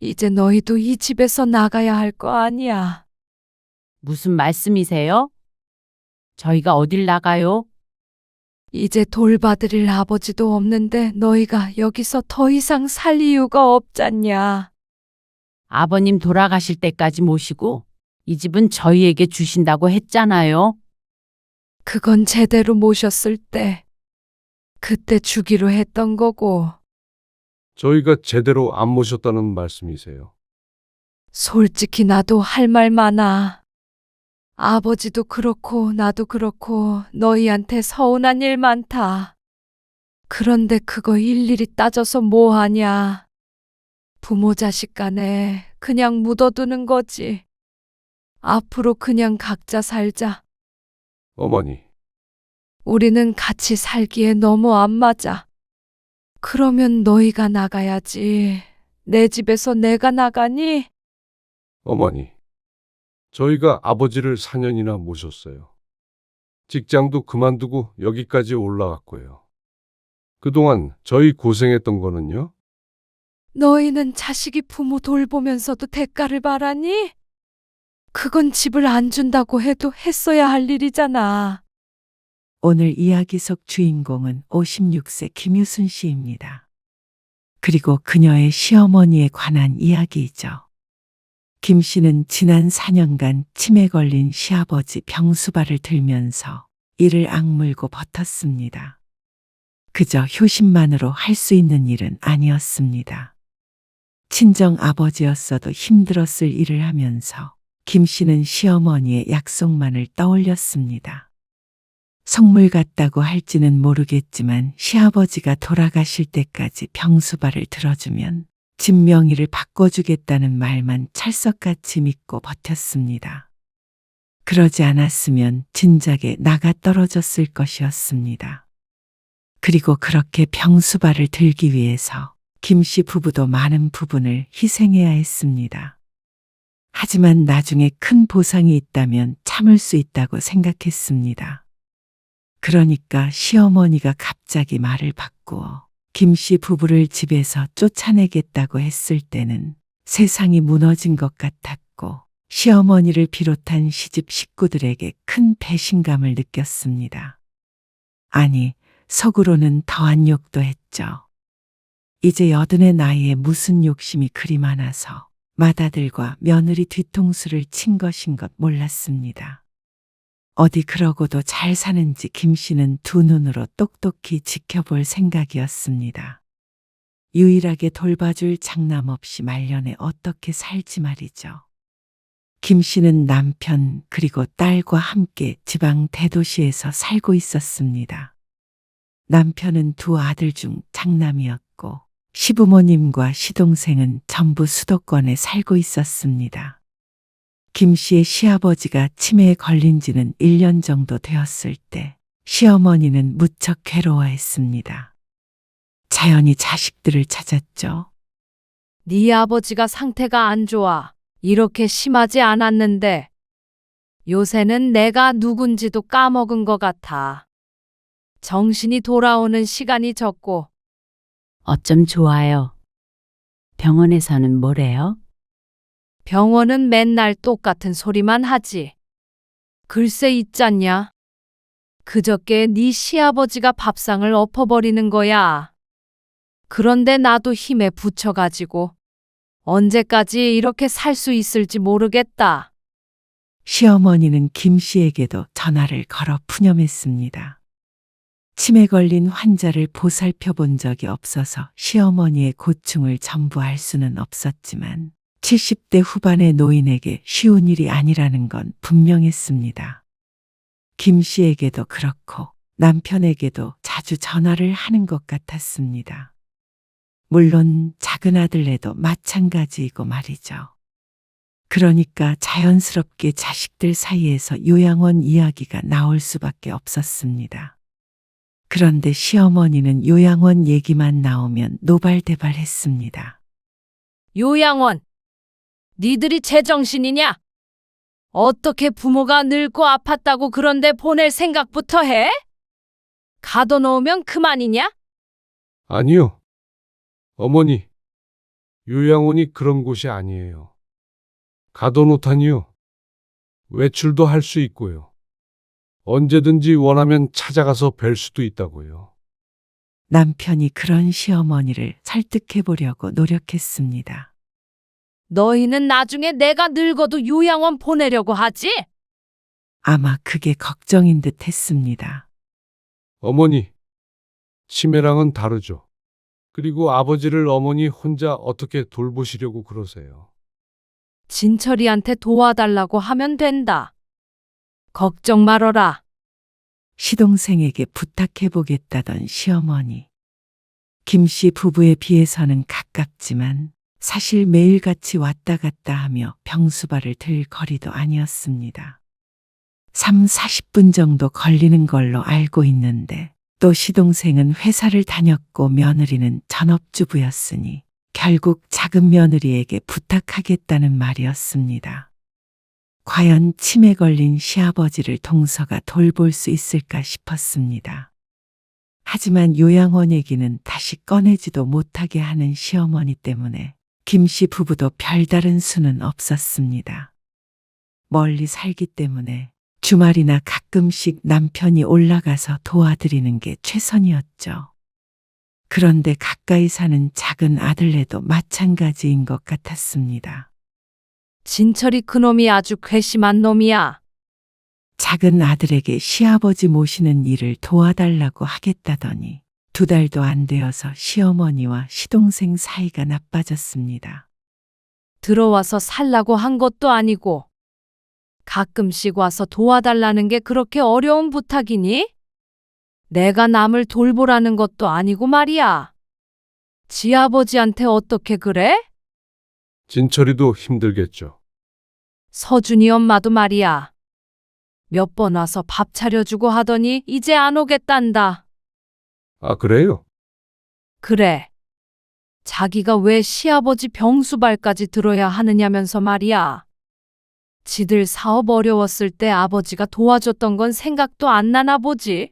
이제 너희도 이 집에서 나가야 할 거 아니야. 무슨 말씀이세요? 저희가 어딜 나가요? 이제 돌봐드릴 아버지도 없는데 너희가 여기서 더 이상 살 이유가 없잖냐. 아버님 돌아가실 때까지 모시고 이 집은 저희에게 주신다고 했잖아요. 그건 제대로 모셨을 때, 그때 주기로 했던 거고, 저희가 제대로 안 모셨다는 말씀이세요. 솔직히 나도 할 말 많아. 아버지도 그렇고 나도 그렇고 너희한테 서운한 일 많다. 그런데 그거 일일이 따져서 뭐 하냐. 부모 자식 간에 그냥 묻어두는 거지. 앞으로 그냥 각자 살자. 어머니, 우리는 같이 살기에 너무 안 맞아. 그러면 너희가 나가야지. 내 집에서 내가 나가니? 어머니. 저희가 아버지를 4년이나 모셨어요. 직장도 그만두고 여기까지 올라왔고요. 그동안 저희 고생했던 거는요? 너희는 자식이 부모 돌보면서도 대가를 바라니? 그건 집을 안 준다고 해도 했어야 할 일이잖아. 오늘 이야기 속 주인공은 56세 김유순 씨입니다. 그리고 그녀의 시어머니에 관한 이야기이죠. 김 씨는 지난 4년간 치매 걸린 시아버지 병수발을 들면서 이를 악물고 버텼습니다. 그저 효심만으로 할 수 있는 일은 아니었습니다. 친정 아버지였어도 힘들었을 일을 하면서 김 씨는 시어머니의 약속만을 떠올렸습니다. 성물 같다고 할지는 모르겠지만 시아버지가 돌아가실 때까지 병수발을 들어주면 집 명의를 바꿔주겠다는 말만 찰석같이 믿고 버텼습니다. 그러지 않았으면 진작에 나가 떨어졌을 것이었습니다. 그리고 그렇게 병수발을 들기 위해서 김 씨 부부도 많은 부분을 희생해야 했습니다. 하지만 나중에 큰 보상이 있다면 참을 수 있다고 생각했습니다. 그러니까 시어머니가 갑자기 말을 바꾸어 김 씨 부부를 집에서 쫓아내겠다고 했을 때는 세상이 무너진 것 같았고 시어머니를 비롯한 시집 식구들에게 큰 배신감을 느꼈습니다. 아니, 속으로는 더한 욕도 했죠. 이제 80의 나이에 무슨 욕심이 그리 많아서 맏아들과 며느리 뒤통수를 친 것인 것 몰랐습니다. 어디 그러고도 잘 사는지 김 씨는 두 눈으로 똑똑히 지켜볼 생각이었습니다. 유일하게 돌봐줄 장남 없이 말년에 어떻게 살지 말이죠. 김 씨는 남편 그리고 딸과 함께 지방 대도시에서 살고 있었습니다. 남편은 두 아들 중 장남이었고 시부모님과 시동생은 전부 수도권에 살고 있었습니다. 김 씨의 시아버지가 치매에 걸린 지는 1년 정도 되었을 때 시어머니는 무척 괴로워했습니다. 자연히 자식들을 찾았죠. 네 아버지가 상태가 안 좋아. 이렇게 심하지 않았는데 요새는 내가 누군지도 까먹은 것 같아. 정신이 돌아오는 시간이 적고 어쩜 좋아요. 병원에서는 뭐래요? 병원은 맨날 똑같은 소리만 하지. 글쎄 있잖냐. 그저께 네 시아버지가 밥상을 엎어버리는 거야. 그런데 나도 힘에 부쳐가지고 언제까지 이렇게 살 수 있을지 모르겠다. 시어머니는 김 씨에게도 전화를 걸어 푸념했습니다. 치매 걸린 환자를 보살펴 본 적이 없어서 시어머니의 고충을 전부 알 수는 없었지만 70대 후반의 노인에게 쉬운 일이 아니라는 건 분명했습니다. 김 씨에게도 그렇고 남편에게도 자주 전화를 하는 것 같았습니다. 물론 작은 아들네도 마찬가지이고 말이죠. 그러니까 자연스럽게 자식들 사이에서 요양원 이야기가 나올 수밖에 없었습니다. 그런데 시어머니는 요양원 얘기만 나오면 노발대발했습니다. 요양원. 니들이 제정신이냐? 어떻게 부모가 늙고 아팠다고 그런데 보낼 생각부터 해? 가둬놓으면 그만이냐? 아니요. 어머니, 요양원이 그런 곳이 아니에요. 가둬놓다니요. 외출도 할 수 있고요. 언제든지 원하면 찾아가서 뵐 수도 있다고요. 남편이 그런 시어머니를 설득해 보려고 노력했습니다. 너희는 나중에 내가 늙어도 요양원 보내려고 하지? 아마 그게 걱정인 듯 했습니다. 어머니, 치매랑은 다르죠. 그리고 아버지를 어머니 혼자 어떻게 돌보시려고 그러세요? 진철이한테 도와달라고 하면 된다. 걱정 말어라. 시동생에게 부탁해 보겠다던 시어머니. 김씨 부부에 비해서는 가깝지만 사실 매일같이 왔다 갔다 하며 병수발을 들 거리도 아니었습니다. 3, 40분 정도 걸리는 걸로 알고 있는데 또 시동생은 회사를 다녔고 며느리는 전업주부였으니 결국 작은 며느리에게 부탁하겠다는 말이었습니다. 과연 치매 걸린 시아버지를 동서가 돌볼 수 있을까 싶었습니다. 하지만 요양원 얘기는 다시 꺼내지도 못하게 하는 시어머니 때문에 김씨 부부도 별다른 수는 없었습니다. 멀리 살기 때문에 주말이나 가끔씩 남편이 올라가서 도와드리는 게 최선이었죠. 그런데 가까이 사는 작은 아들네도 마찬가지인 것 같았습니다. 진철이 그놈이 아주 괘씸한 놈이야. 작은 아들에게 시아버지 모시는 일을 도와달라고 하겠다더니 2달도 안 되어서 시어머니와 시동생 사이가 나빠졌습니다. 들어와서 살라고 한 것도 아니고 가끔씩 와서 도와달라는 게 그렇게 어려운 부탁이니? 내가 남을 돌보라는 것도 아니고 말이야. 지 아버지한테 어떻게 그래? 진철이도 힘들겠죠. 서준이 엄마도 말이야. 몇 번 와서 밥 차려주고 하더니 이제 안 오겠단다. 아, 그래요? 그래. 자기가 왜 시아버지 병수발까지 들어야 하느냐면서 말이야. 지들 사업 어려웠을 때 아버지가 도와줬던 건 생각도 안 나나 보지.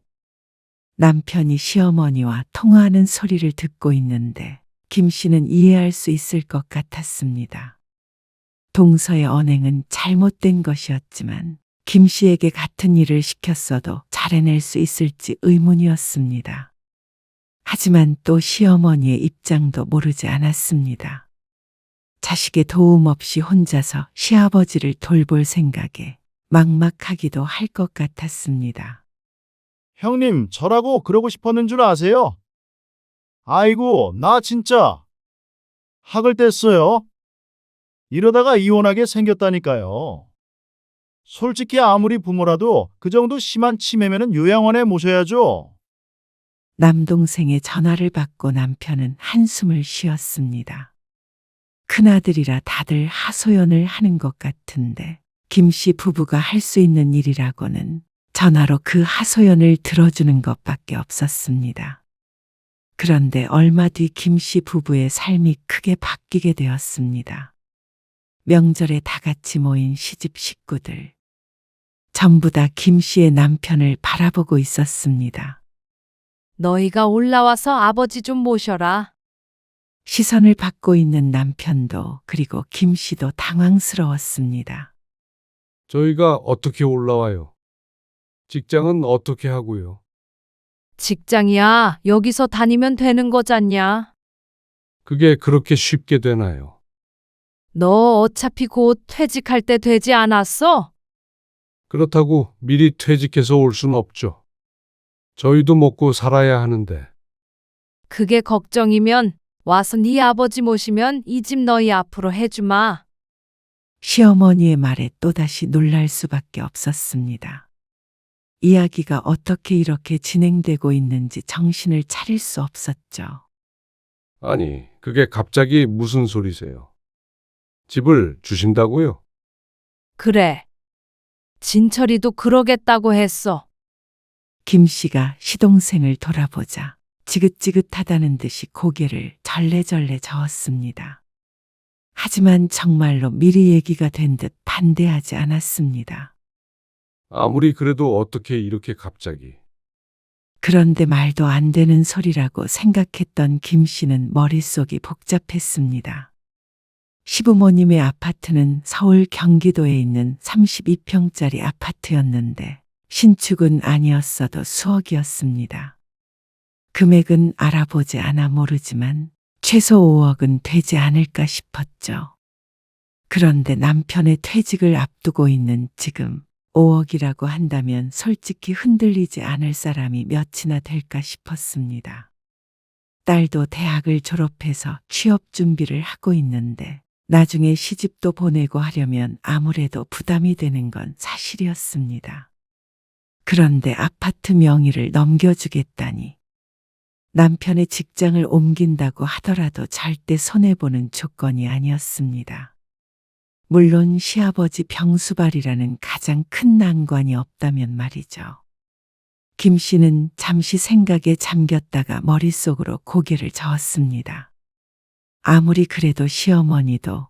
남편이 시어머니와 통화하는 소리를 듣고 있는데 김 씨는 이해할 수 있을 것 같았습니다. 동서의 언행은 잘못된 것이었지만 김 씨에게 같은 일을 시켰어도 잘해낼 수 있을지 의문이었습니다. 하지만 또 시어머니의 입장도 모르지 않았습니다. 자식의 도움 없이 혼자서 시아버지를 돌볼 생각에 막막하기도 할 것 같았습니다. 형님, 저라고 그러고 싶었는 줄 아세요? 아이고, 나 진짜 학을 뗐어요. 이러다가 이혼하게 생겼다니까요. 솔직히 아무리 부모라도 그 정도 심한 치매면은 요양원에 모셔야죠. 남동생의 전화를 받고 남편은 한숨을 쉬었습니다. 큰아들이라 다들 하소연을 하는 것 같은데 김씨 부부가 할 수 있는 일이라고는 전화로 그 하소연을 들어주는 것밖에 없었습니다. 그런데 얼마 뒤 김씨 부부의 삶이 크게 바뀌게 되었습니다. 명절에 다 같이 모인 시집 식구들. 전부 다 김씨의 남편을 바라보고 있었습니다. 너희가 올라와서 아버지 좀 모셔라. 시선을 받고 있는 남편도 그리고 김씨도 당황스러웠습니다. 저희가 어떻게 올라와요? 직장은 어떻게 하고요? 직장이야. 여기서 다니면 되는 거잖냐. 그게 그렇게 쉽게 되나요? 너 어차피 곧 퇴직할 때 되지 않았어? 그렇다고 미리 퇴직해서 올 순 없죠. 저희도 먹고 살아야 하는데. 그게 걱정이면 와서 네 아버지 모시면 이 집 너희 앞으로 해주마. 시어머니의 말에 또다시 놀랄 수밖에 없었습니다. 이야기가 어떻게 이렇게 진행되고 있는지 정신을 차릴 수 없었죠. 아니, 그게 갑자기 무슨 소리세요? 집을 주신다고요? 그래. 진철이도 그러겠다고 했어. 김 씨가 시동생을 돌아보자 지긋지긋하다는 듯이 고개를 절레절레 저었습니다. 하지만 정말로 미리 얘기가 된 듯 반대하지 않았습니다. 아무리 그래도 어떻게 이렇게 갑자기. 그런데 말도 안 되는 소리라고 생각했던 김 씨는 머릿속이 복잡했습니다. 시부모님의 아파트는 서울 경기도에 있는 32평짜리 아파트였는데 신축은 아니었어도 수억이었습니다. 금액은 알아보지 않아 모르지만 최소 5억은 되지 않을까 싶었죠. 그런데 남편의 퇴직을 앞두고 있는 지금 5억이라고 한다면 솔직히 흔들리지 않을 사람이 몇이나 될까 싶었습니다. 딸도 대학을 졸업해서 취업 준비를 하고 있는데 나중에 시집도 보내고 하려면 아무래도 부담이 되는 건 사실이었습니다. 그런데 아파트 명의를 넘겨주겠다니 남편의 직장을 옮긴다고 하더라도 절대 손해보는 조건이 아니었습니다. 물론 시아버지 병수발이라는 가장 큰 난관이 없다면 말이죠. 김 씨는 잠시 생각에 잠겼다가 머릿속으로 고개를 저었습니다. 아무리 그래도 시어머니도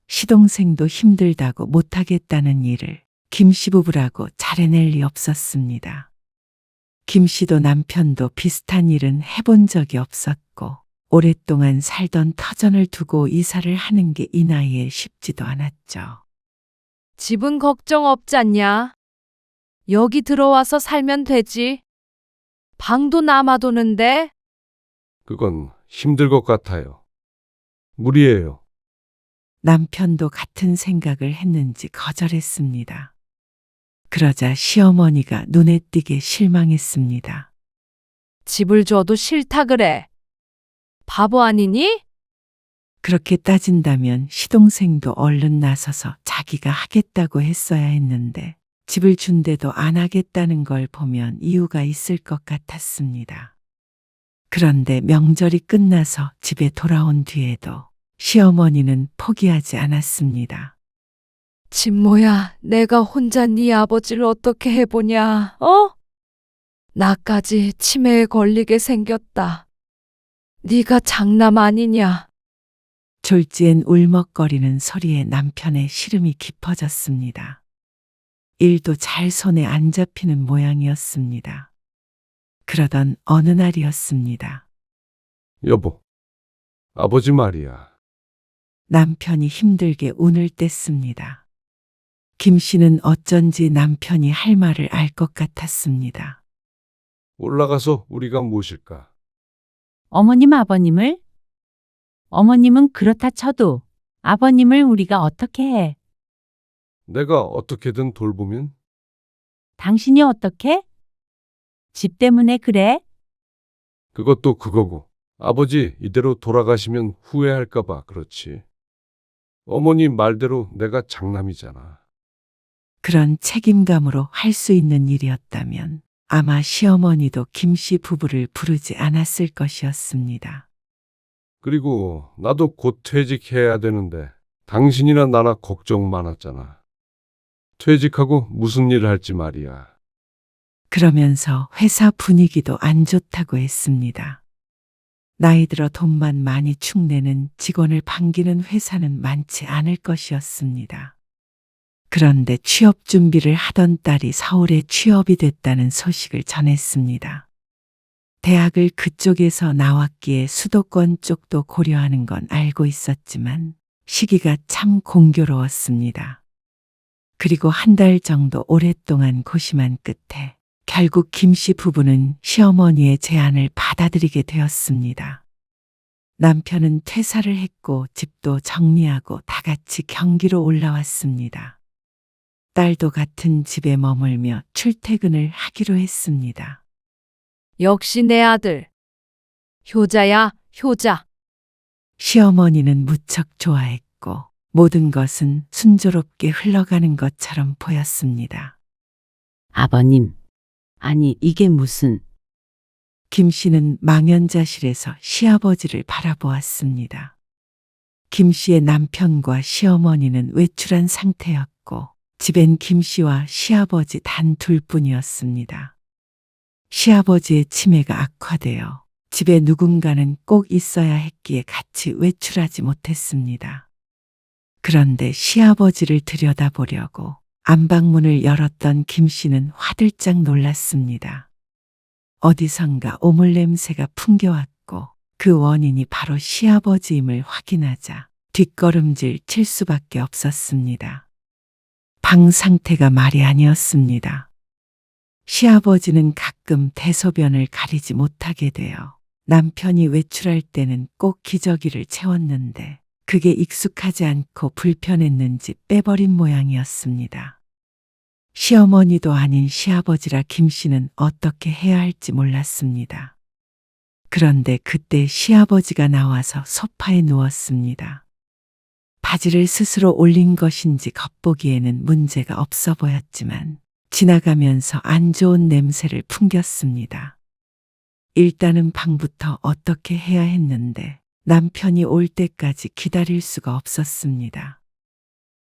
시동생도 힘들다고 못하겠다는 일을 김 씨 부부라고 잘해낼 리 없었습니다. 김 씨도 남편도 비슷한 일은 해본 적이 없었고 오랫동안 살던 터전을 두고 이사를 하는 게 이 나이에 쉽지도 않았죠. 집은 걱정 없잖냐? 여기 들어와서 살면 되지. 방도 남아도는데. 그건 힘들 것 같아요. 무리예요. 남편도 같은 생각을 했는지 거절했습니다. 그러자 시어머니가 눈에 띄게 실망했습니다. 집을 줘도 싫다 그래. 바보 아니니? 그렇게 따진다면 시동생도 얼른 나서서 자기가 하겠다고 했어야 했는데 집을 준대도 안 하겠다는 걸 보면 이유가 있을 것 같았습니다. 그런데 명절이 끝나서 집에 돌아온 뒤에도 시어머니는 포기하지 않았습니다. 진모야, 내가 혼자 네 아버지를 어떻게 해보냐, 어? 나까지 치매에 걸리게 생겼다. 네가 장남 아니냐? 졸지엔 울먹거리는 소리에 남편의 시름이 깊어졌습니다. 일도 잘 손에 안 잡히는 모양이었습니다. 그러던 어느 날이었습니다. 여보, 아버지 말이야. 남편이 힘들게 운을 뗐습니다. 김 씨는 어쩐지 남편이 할 말을 알 것 같았습니다. 올라가서 우리가 모실까? 어머님, 아버님을? 어머님은 그렇다 쳐도 아버님을 우리가 어떻게 해? 내가 어떻게든 돌보면? 당신이 어떻게? 집 때문에 그래? 그것도 그거고. 아버지 이대로 돌아가시면 후회할까봐 그렇지. 어머니 말대로 내가 장남이잖아. 그런 책임감으로 할 수 있는 일이었다면 아마 시어머니도 김 씨 부부를 부르지 않았을 것이었습니다. 그리고 나도 곧 퇴직해야 되는데 당신이나 나나 걱정 많았잖아. 퇴직하고 무슨 일 할지 말이야. 그러면서 회사 분위기도 안 좋다고 했습니다. 나이 들어 돈만 많이 축내는 직원을 반기는 회사는 많지 않을 것이었습니다. 그런데 취업 준비를 하던 딸이 서울에 취업이 됐다는 소식을 전했습니다. 대학을 그쪽에서 나왔기에 수도권 쪽도 고려하는 건 알고 있었지만 시기가 참 공교로웠습니다. 그리고 한 달 정도 오랫동안 고심한 끝에 결국 김 씨 부부는 시어머니의 제안을 받아들이게 되었습니다. 남편은 퇴사를 했고 집도 정리하고 다 같이 경기로 올라왔습니다. 딸도 같은 집에 머물며 출퇴근을 하기로 했습니다. 역시 내 아들. 효자야, 효자. 시어머니는 무척 좋아했고 모든 것은 순조롭게 흘러가는 것처럼 보였습니다. 아버님, 아니 이게 무슨... 김 씨는 망연자실에서 시아버지를 바라보았습니다. 김 씨의 남편과 시어머니는 외출한 상태였고 집엔 김 씨와 시아버지 단 둘뿐이었습니다. 시아버지의 치매가 악화되어 집에 누군가는 꼭 있어야 했기에 같이 외출하지 못했습니다. 그런데 시아버지를 들여다보려고 안방문을 열었던 김 씨는 화들짝 놀랐습니다. 어디선가 오물 냄새가 풍겨왔고 그 원인이 바로 시아버지임을 확인하자 뒷걸음질 칠 수밖에 없었습니다. 방 상태가 말이 아니었습니다. 시아버지는 가끔 대소변을 가리지 못하게 되어 남편이 외출할 때는 꼭 기저귀를 채웠는데 그게 익숙하지 않고 불편했는지 빼버린 모양이었습니다. 시어머니도 아닌 시아버지라 김 씨는 어떻게 해야 할지 몰랐습니다. 그런데 그때 시아버지가 나와서 소파에 누웠습니다. 바지를 스스로 올린 것인지 겉보기에는 문제가 없어 보였지만 지나가면서 안 좋은 냄새를 풍겼습니다. 일단은 방부터 어떻게 해야 했는데 남편이 올 때까지 기다릴 수가 없었습니다.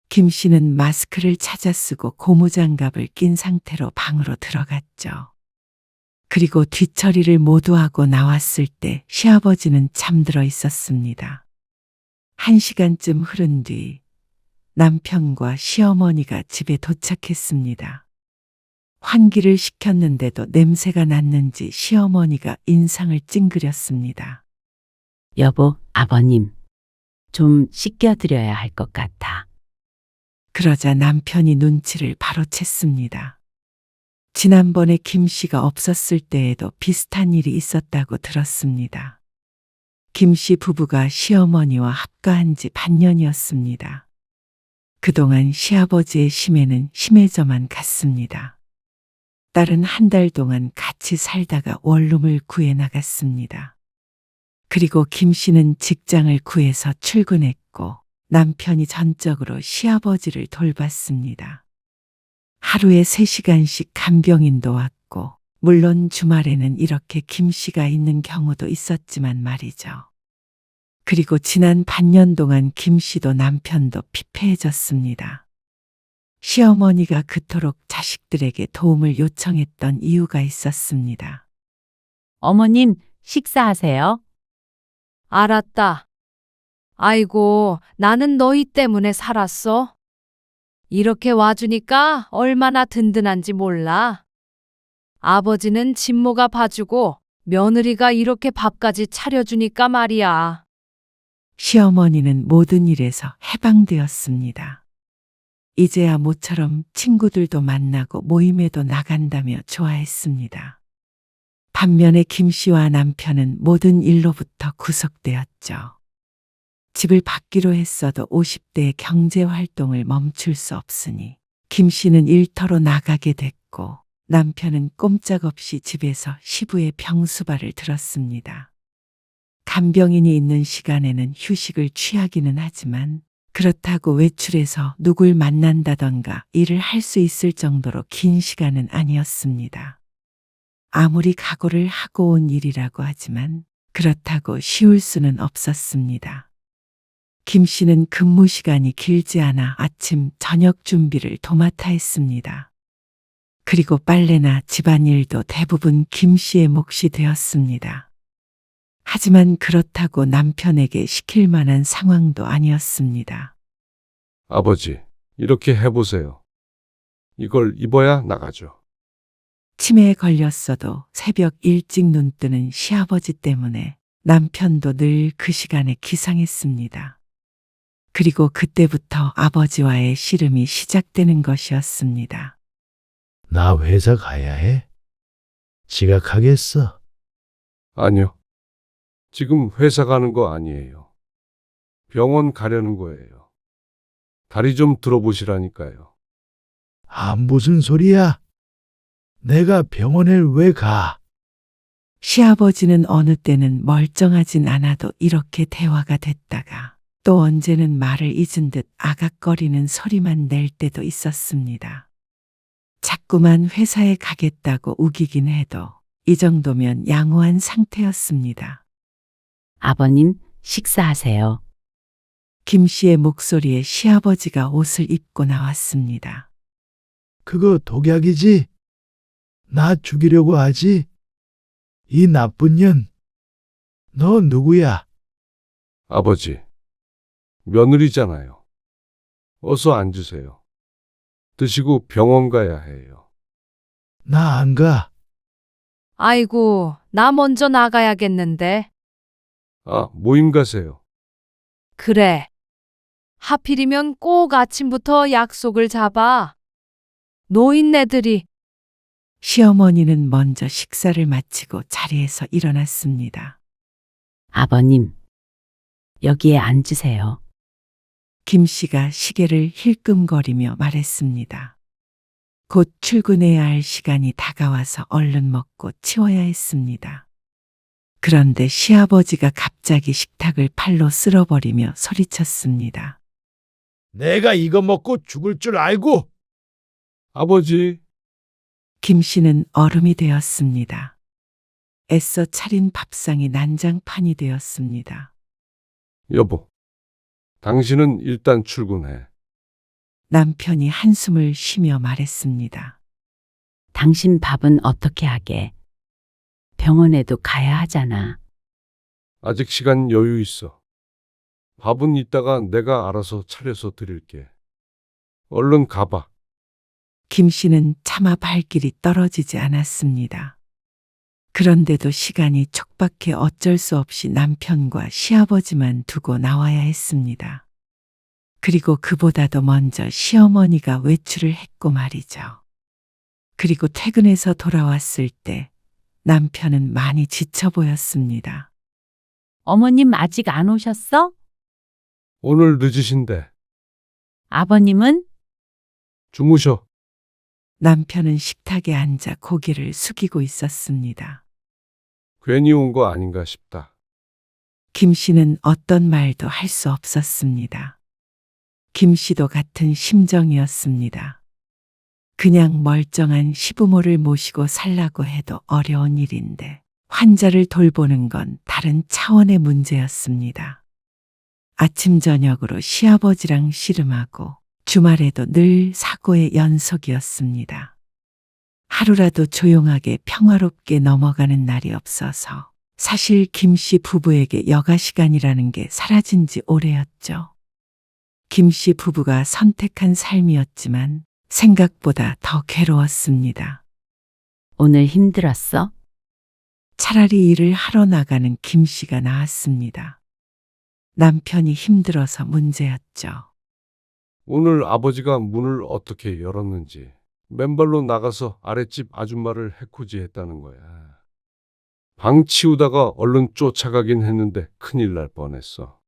김 씨는 마스크를 찾아 쓰고 고무장갑을 낀 상태로 방으로 들어갔죠. 그리고 뒷처리를 모두 하고 나왔을 때 시아버지는 잠들어 있었습니다. 1시간쯤 흐른 뒤 남편과 시어머니가 집에 도착했습니다. 환기를 시켰는데도 냄새가 났는지 시어머니가 인상을 찡그렸습니다. 여보, 아버님. 좀 씻겨드려야 할 것 같아. 그러자 남편이 눈치를 바로 챘습니다. 지난번에 김 씨가 없었을 때에도 비슷한 일이 있었다고 들었습니다. 김 씨 부부가 시어머니와 합가한 지 반년이었습니다. 그동안 시아버지의 심해는 심해져만 갔습니다. 딸은 한 달 동안 같이 살다가 원룸을 구해 나갔습니다. 그리고 김 씨는 직장을 구해서 출근했고 남편이 전적으로 시아버지를 돌봤습니다. 하루에 3시간씩 간병인도 왔고 물론 주말에는 이렇게 김 씨가 있는 경우도 있었지만 말이죠. 그리고 지난 반년 동안 김 씨도 남편도 피폐해졌습니다. 시어머니가 그토록 자식들에게 도움을 요청했던 이유가 있었습니다. 어머님, 식사하세요. 알았다. 아이고, 나는 너희 때문에 살았어. 이렇게 와주니까 얼마나 든든한지 몰라. 아버지는 친모가 봐주고 며느리가 이렇게 밥까지 차려주니까 말이야. 시어머니는 모든 일에서 해방되었습니다. 이제야 모처럼 친구들도 만나고 모임에도 나간다며 좋아했습니다. 반면에 김 씨와 남편은 모든 일로부터 구속되었죠. 집을 받기로 했어도 50대의 경제활동을 멈출 수 없으니 김 씨는 일터로 나가게 됐고 남편은 꼼짝없이 집에서 시부의 병수발을 들었습니다. 간병인이 있는 시간에는 휴식을 취하기는 하지만 그렇다고 외출해서 누굴 만난다던가 일을 할 수 있을 정도로 긴 시간은 아니었습니다. 아무리 각오를 하고 온 일이라고 하지만 그렇다고 쉬울 수는 없었습니다. 김 씨는 근무 시간이 길지 않아 아침, 저녁 준비를 도맡아 했습니다. 그리고 빨래나 집안일도 대부분 김 씨의 몫이 되었습니다. 하지만 그렇다고 남편에게 시킬 만한 상황도 아니었습니다. 아버지, 이렇게 해보세요. 이걸 입어야 나가죠. 치매에 걸렸어도 새벽 일찍 눈 뜨는 시아버지 때문에 남편도 늘 그 시간에 기상했습니다. 그리고 그때부터 아버지와의 씨름이 시작되는 것이었습니다. 나 회사 가야 해? 지각하겠어. 아니요. 지금 회사 가는 거 아니에요. 병원 가려는 거예요. 다리 좀 들어보시라니까요. 아, 무슨 소리야? 내가 병원에 왜 가? 시아버지는 어느 때는 멀쩡하진 않아도 이렇게 대화가 됐다가 또 언제는 말을 잊은 듯 아각거리는 소리만 낼 때도 있었습니다. 자꾸만 회사에 가겠다고 우기긴 해도 이 정도면 양호한 상태였습니다. 아버님, 식사하세요. 김 씨의 목소리에 시아버지가 옷을 입고 나왔습니다. 그거 독약이지? 나 죽이려고 하지? 이 나쁜 년. 너 누구야? 아버지, 며느리잖아요. 어서 앉으세요. 드시고 병원 가야 해요. 나 안 가. 아이고, 나 먼저 나가야겠는데. 아, 모임 가세요. 그래. 하필이면 꼭 아침부터 약속을 잡아. 노인네들이 시어머니는 먼저 식사를 마치고 자리에서 일어났습니다. 아버님, 여기에 앉으세요. 김 씨가 시계를 힐끔거리며 말했습니다. 곧 출근해야 할 시간이 다가와서 얼른 먹고 치워야 했습니다. 그런데 시아버지가 갑자기 식탁을 팔로 쓸어버리며 소리쳤습니다. 내가 이거 먹고 죽을 줄 알고 아버지, 김 씨는 얼음이 되었습니다. 애써 차린 밥상이 난장판이 되었습니다. 여보. 당신은 일단 출근해. 남편이 한숨을 쉬며 말했습니다. 당신 밥은 어떻게 하게? 병원에도 가야 하잖아. 아직 시간 여유 있어. 밥은 이따가 내가 알아서 차려서 드릴게. 얼른 가봐. 김 씨는 차마 발길이 떨어지지 않았습니다. 그런데도 시간이 촉박해 어쩔 수 없이 남편과 시아버지만 두고 나와야 했습니다. 그리고 그보다도 먼저 시어머니가 외출을 했고 말이죠. 그리고 퇴근해서 돌아왔을 때 남편은 많이 지쳐 보였습니다. 어머님 아직 안 오셨어? 오늘 늦으신데 아버님은? 주무셔. 남편은 식탁에 앉아 고개를 숙이고 있었습니다. 괜히 온 거 아닌가 싶다. 김 씨는 어떤 말도 할 수 없었습니다. 김 씨도 같은 심정이었습니다. 그냥 멀쩡한 시부모를 모시고 살라고 해도 어려운 일인데 환자를 돌보는 건 다른 차원의 문제였습니다. 아침 저녁으로 시아버지랑 씨름하고 주말에도 늘 사고의 연속이었습니다. 하루라도 조용하게 평화롭게 넘어가는 날이 없어서 사실 김 씨 부부에게 여가 시간이라는 게 사라진 지 오래였죠. 김 씨 부부가 선택한 삶이었지만 생각보다 더 괴로웠습니다. 오늘 힘들었어? 차라리 일을 하러 나가는 김 씨가 나았습니다. 남편이 힘들어서 문제였죠. 오늘 아버지가 문을 어떻게 열었는지 맨발로 나가서 아랫집 아줌마를 해코지했다는 거야. 방 치우다가 얼른 쫓아가긴 했는데 큰일 날 뻔했어.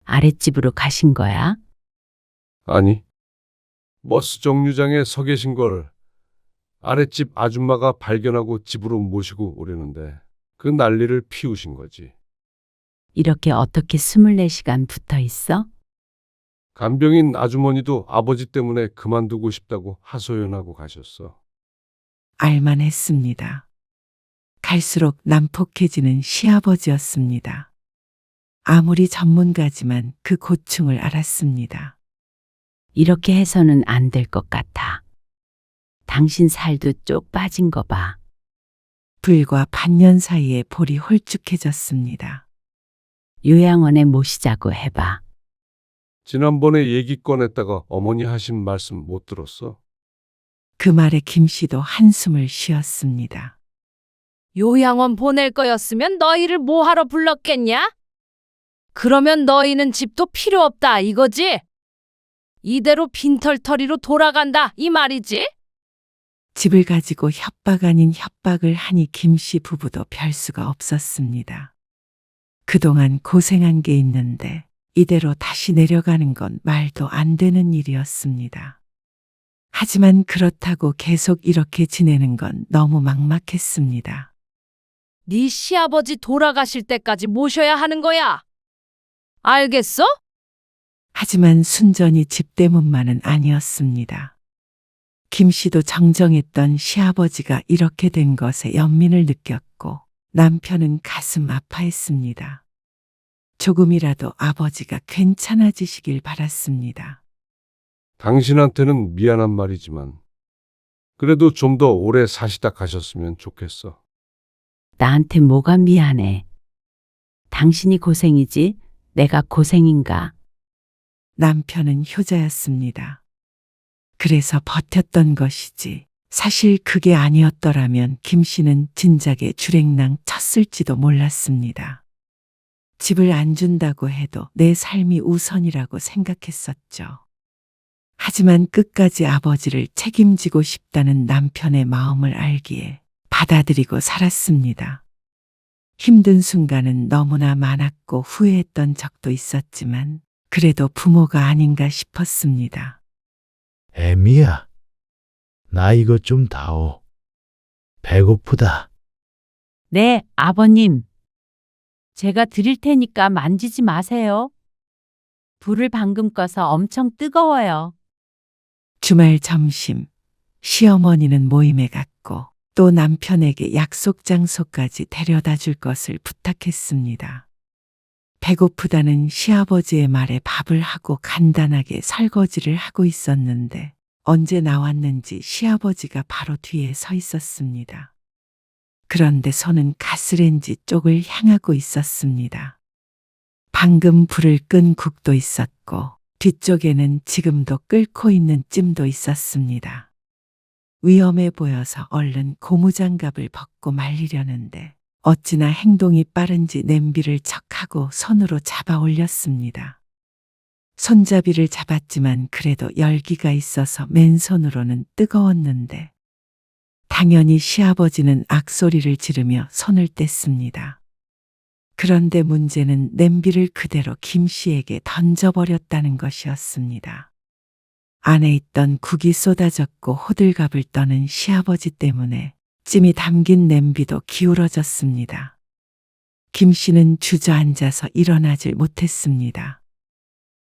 아랫집으로 가신 거야? 아니, 버스 정류장에 서 계신 걸 아랫집 아줌마가 발견하고 집으로 모시고 오려는데 그 난리를 피우신 거지. 이렇게 어떻게 24시간 붙어 있어? 간병인 아주머니도 아버지 때문에 그만두고 싶다고 하소연하고 가셨어. 알만했습니다. 갈수록 난폭해지는 시아버지였습니다. 아무리 전문가지만 그 고충을 알았습니다. 이렇게 해서는 안 될 것 같아. 당신 살도 쪽 빠진 거 봐. 불과 반년 사이에 볼이 홀쭉해졌습니다. 요양원에 모시자고 해봐. 지난번에 얘기 꺼냈다가 어머니 하신 말씀 못 들었어? 그 말에 김 씨도 한숨을 쉬었습니다. 요양원 보낼 거였으면 너희를 뭐하러 불렀겠냐? 그러면 너희는 집도 필요 없다 이거지? 이대로 빈털터리로 돌아간다 이 말이지? 집을 가지고 협박 아닌 협박을 하니 김 씨 부부도 별 수가 없었습니다. 그동안 고생한 게 있는데 이대로 다시 내려가는 건 말도 안 되는 일이었습니다. 하지만 그렇다고 계속 이렇게 지내는 건 너무 막막했습니다. 네 시아버지 돌아가실 때까지 모셔야 하는 거야. 알겠어? 하지만 순전히 집 때문만은 아니었습니다. 김 씨도 정정했던 시아버지가 이렇게 된 것에 연민을 느꼈고 남편은 가슴 아파했습니다. 조금이라도 아버지가 괜찮아지시길 바랐습니다. 당신한테는 미안한 말이지만 그래도 좀 더 오래 사시다 가셨으면 좋겠어. 나한테 뭐가 미안해. 당신이 고생이지 내가 고생인가? 남편은 효자였습니다. 그래서 버텼던 것이지 사실 그게 아니었더라면 김 씨는 진작에 주랭랑 쳤을지도 몰랐습니다. 집을 안 준다고 해도 내 삶이 우선이라고 생각했었죠. 하지만 끝까지 아버지를 책임지고 싶다는 남편의 마음을 알기에 받아들이고 살았습니다. 힘든 순간은 너무나 많았고 후회했던 적도 있었지만 그래도 부모가 아닌가 싶었습니다. 애미야, 나 이것 좀 다오. 배고프다. 네, 아버님. 제가 드릴 테니까 만지지 마세요. 불을 방금 꺼서 엄청 뜨거워요. 주말 점심, 시어머니는 모임에 갔고 또 남편에게 약속 장소까지 데려다 줄 것을 부탁했습니다. 배고프다는 시아버지의 말에 밥을 하고 간단하게 설거지를 하고 있었는데 언제 나왔는지 시아버지가 바로 뒤에 서 있었습니다. 그런데 손은 가스레인지 쪽을 향하고 있었습니다. 방금 불을 끈 국도 있었고 뒤쪽에는 지금도 끓고 있는 찜도 있었습니다. 위험해 보여서 얼른 고무장갑을 벗고 말리려는데 어찌나 행동이 빠른지 냄비를 척하고 손으로 잡아 올렸습니다. 손잡이를 잡았지만 그래도 열기가 있어서 맨손으로는 뜨거웠는데 당연히 시아버지는 악소리를 지르며 손을 뗐습니다. 그런데 문제는 냄비를 그대로 김 씨에게 던져버렸다는 것이었습니다. 안에 있던 국이 쏟아졌고 호들갑을 떠는 시아버지 때문에 찜이 담긴 냄비도 기울어졌습니다. 김 씨는 주저앉아서 일어나질 못했습니다.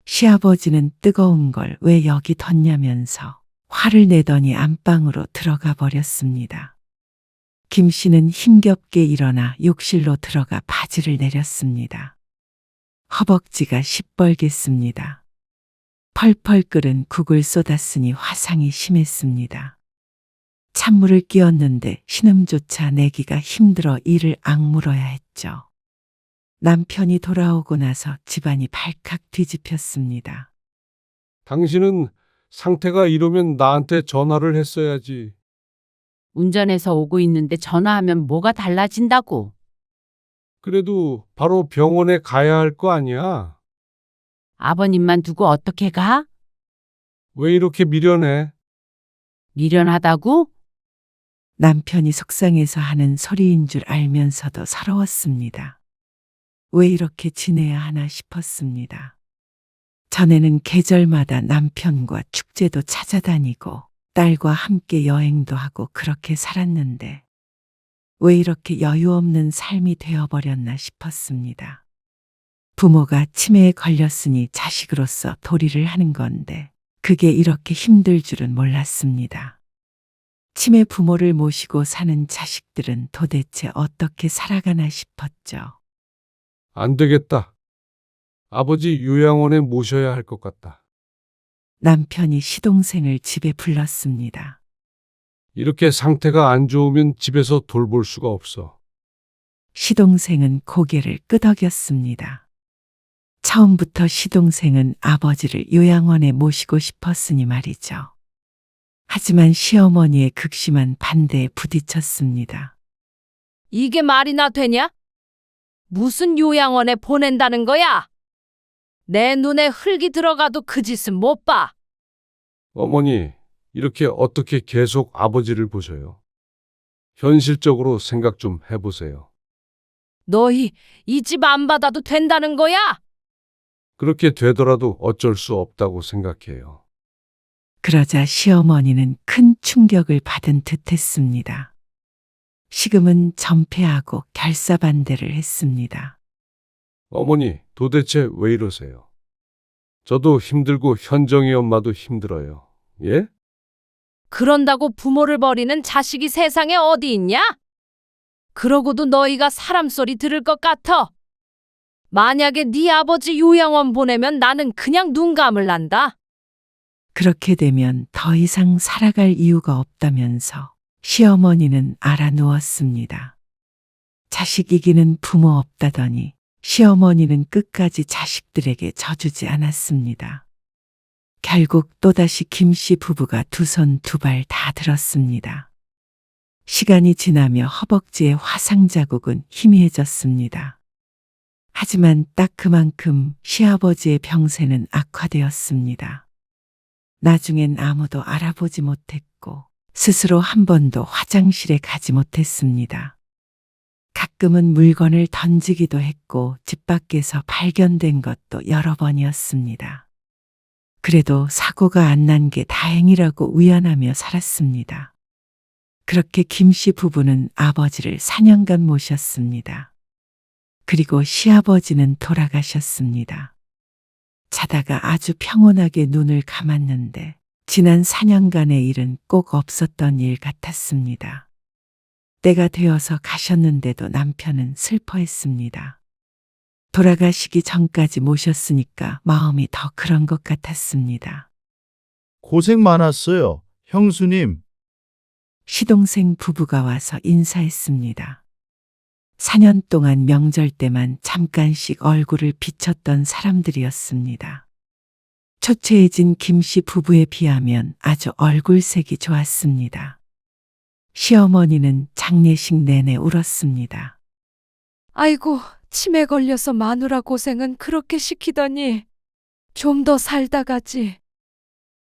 시아버지는 뜨거운 걸 왜 여기 뒀냐면서 화를 내더니 안방으로 들어가 버렸습니다. 김 씨는 힘겹게 일어나 욕실로 들어가 바지를 내렸습니다. 허벅지가 시뻘갰습니다. 펄펄 끓은 국을 쏟았으니 화상이 심했습니다. 찬물을 끼얹는데 신음조차 내기가 힘들어 이를 악물어야 했죠. 남편이 돌아오고 나서 집안이 발칵 뒤집혔습니다. 당신은 상태가 이러면 나한테 전화를 했어야지. 운전해서 오고 있는데 전화하면 뭐가 달라진다고. 그래도 바로 병원에 가야 할 거 아니야. 아버님만 두고 어떻게 가? 왜 이렇게 미련해? 미련하다고? 남편이 속상해서 하는 소리인 줄 알면서도 서러웠습니다. 왜 이렇게 지내야 하나 싶었습니다. 전에는 계절마다 남편과 축제도 찾아다니고 딸과 함께 여행도 하고 그렇게 살았는데 왜 이렇게 여유 없는 삶이 되어버렸나 싶었습니다. 부모가 치매에 걸렸으니 자식으로서 도리를 하는 건데 그게 이렇게 힘들 줄은 몰랐습니다. 치매 부모를 모시고 사는 자식들은 도대체 어떻게 살아가나 싶었죠. 안 되겠다. 아버지 요양원에 모셔야 할 것 같다. 남편이 시동생을 집에 불렀습니다. 이렇게 상태가 안 좋으면 집에서 돌볼 수가 없어. 시동생은 고개를 끄덕였습니다. 처음부터 시동생은 아버지를 요양원에 모시고 싶었으니 말이죠. 하지만 시어머니의 극심한 반대에 부딪혔습니다. 이게 말이나 되냐? 무슨 요양원에 보낸다는 거야? 내 눈에 흙이 들어가도 그 짓은 못 봐. 어머니, 이렇게 어떻게 계속 아버지를 보셔요? 현실적으로 생각 좀 해보세요. 너희 이 집 안 받아도 된다는 거야? 그렇게 되더라도 어쩔 수 없다고 생각해요. 그러자 시어머니는 큰 충격을 받은 듯했습니다. 식음은 전폐하고 결사반대를 했습니다. 어머니, 도대체 왜 이러세요? 저도 힘들고 현정이 엄마도 힘들어요. 예? 그런다고 부모를 버리는 자식이 세상에 어디 있냐? 그러고도 너희가 사람 소리 들을 것 같아. 만약에 네 아버지 요양원 보내면 나는 그냥 눈 감을란다. 그렇게 되면 더 이상 살아갈 이유가 없다면서 시어머니는 알아누웠습니다. 자식 이기는 부모 없다더니 시어머니는 끝까지 자식들에게 져주지 않았습니다. 결국 또다시 김씨 부부가 두 손 두 발 다 들었습니다. 시간이 지나며 허벅지의 화상 자국은 희미해졌습니다. 하지만 딱 그만큼 시아버지의 병세는 악화되었습니다. 나중엔 아무도 알아보지 못했고 스스로 한 번도 화장실에 가지 못했습니다. 가끔은 물건을 던지기도 했고 집 밖에서 발견된 것도 여러 번이었습니다. 그래도 사고가 안 난 게 다행이라고 위안하며 살았습니다. 그렇게 김씨 부부는 아버지를 4년간 모셨습니다. 그리고 시아버지는 돌아가셨습니다. 자다가 아주 평온하게 눈을 감았는데 지난 4년간의 일은 꼭 없었던 일 같았습니다. 때가 되어서 가셨는데도 남편은 슬퍼했습니다. 돌아가시기 전까지 모셨으니까 마음이 더 그런 것 같았습니다. 고생 많았어요, 형수님. 시동생 부부가 와서 인사했습니다. 4년 동안 명절 때만 잠깐씩 얼굴을 비쳤던 사람들이었습니다. 초췌해진 김씨 부부에 비하면 아주 얼굴색이 좋았습니다. 시어머니는 장례식 내내 울었습니다. 아이고, 치매 걸려서 마누라 고생은 그렇게 시키더니 좀 더 살다 가지.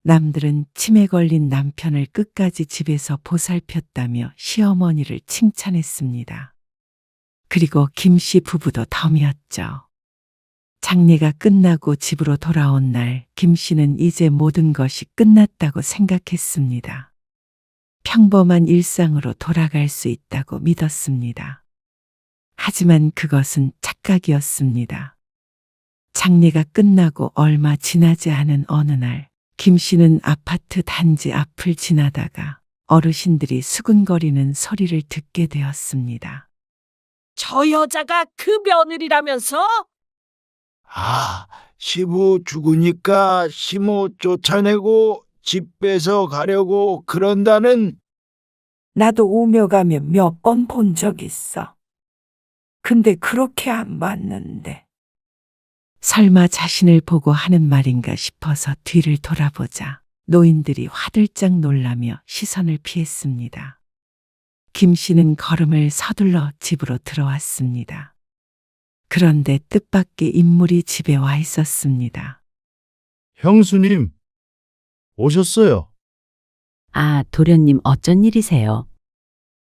남들은 치매 걸린 남편을 끝까지 집에서 보살폈다며 시어머니를 칭찬했습니다. 그리고 김씨 부부도 덤이었죠. 장례가 끝나고 집으로 돌아온 날 김씨는 이제 모든 것이 끝났다고 생각했습니다. 평범한 일상으로 돌아갈 수 있다고 믿었습니다. 하지만 그것은 착각이었습니다. 장례가 끝나고 얼마 지나지 않은 어느 날 김씨는 아파트 단지 앞을 지나다가 어르신들이 수근거리는 소리를 듣게 되었습니다. 저 여자가 그 며느리라면서? 아, 시부 죽으니까 시모 쫓아내고 집 뺏어 가려고 그런다는. 나도 오며 가며 몇 번 본 적 있어. 근데 그렇게 안 봤는데. 설마 자신을 보고 하는 말인가 싶어서 뒤를 돌아보자 노인들이 화들짝 놀라며 시선을 피했습니다. 김씨는 걸음을 서둘러 집으로 들어왔습니다. 그런데 뜻밖의 인물이 집에 와 있었습니다. 형수님, 오셨어요. 아, 도련님 어쩐 일이세요?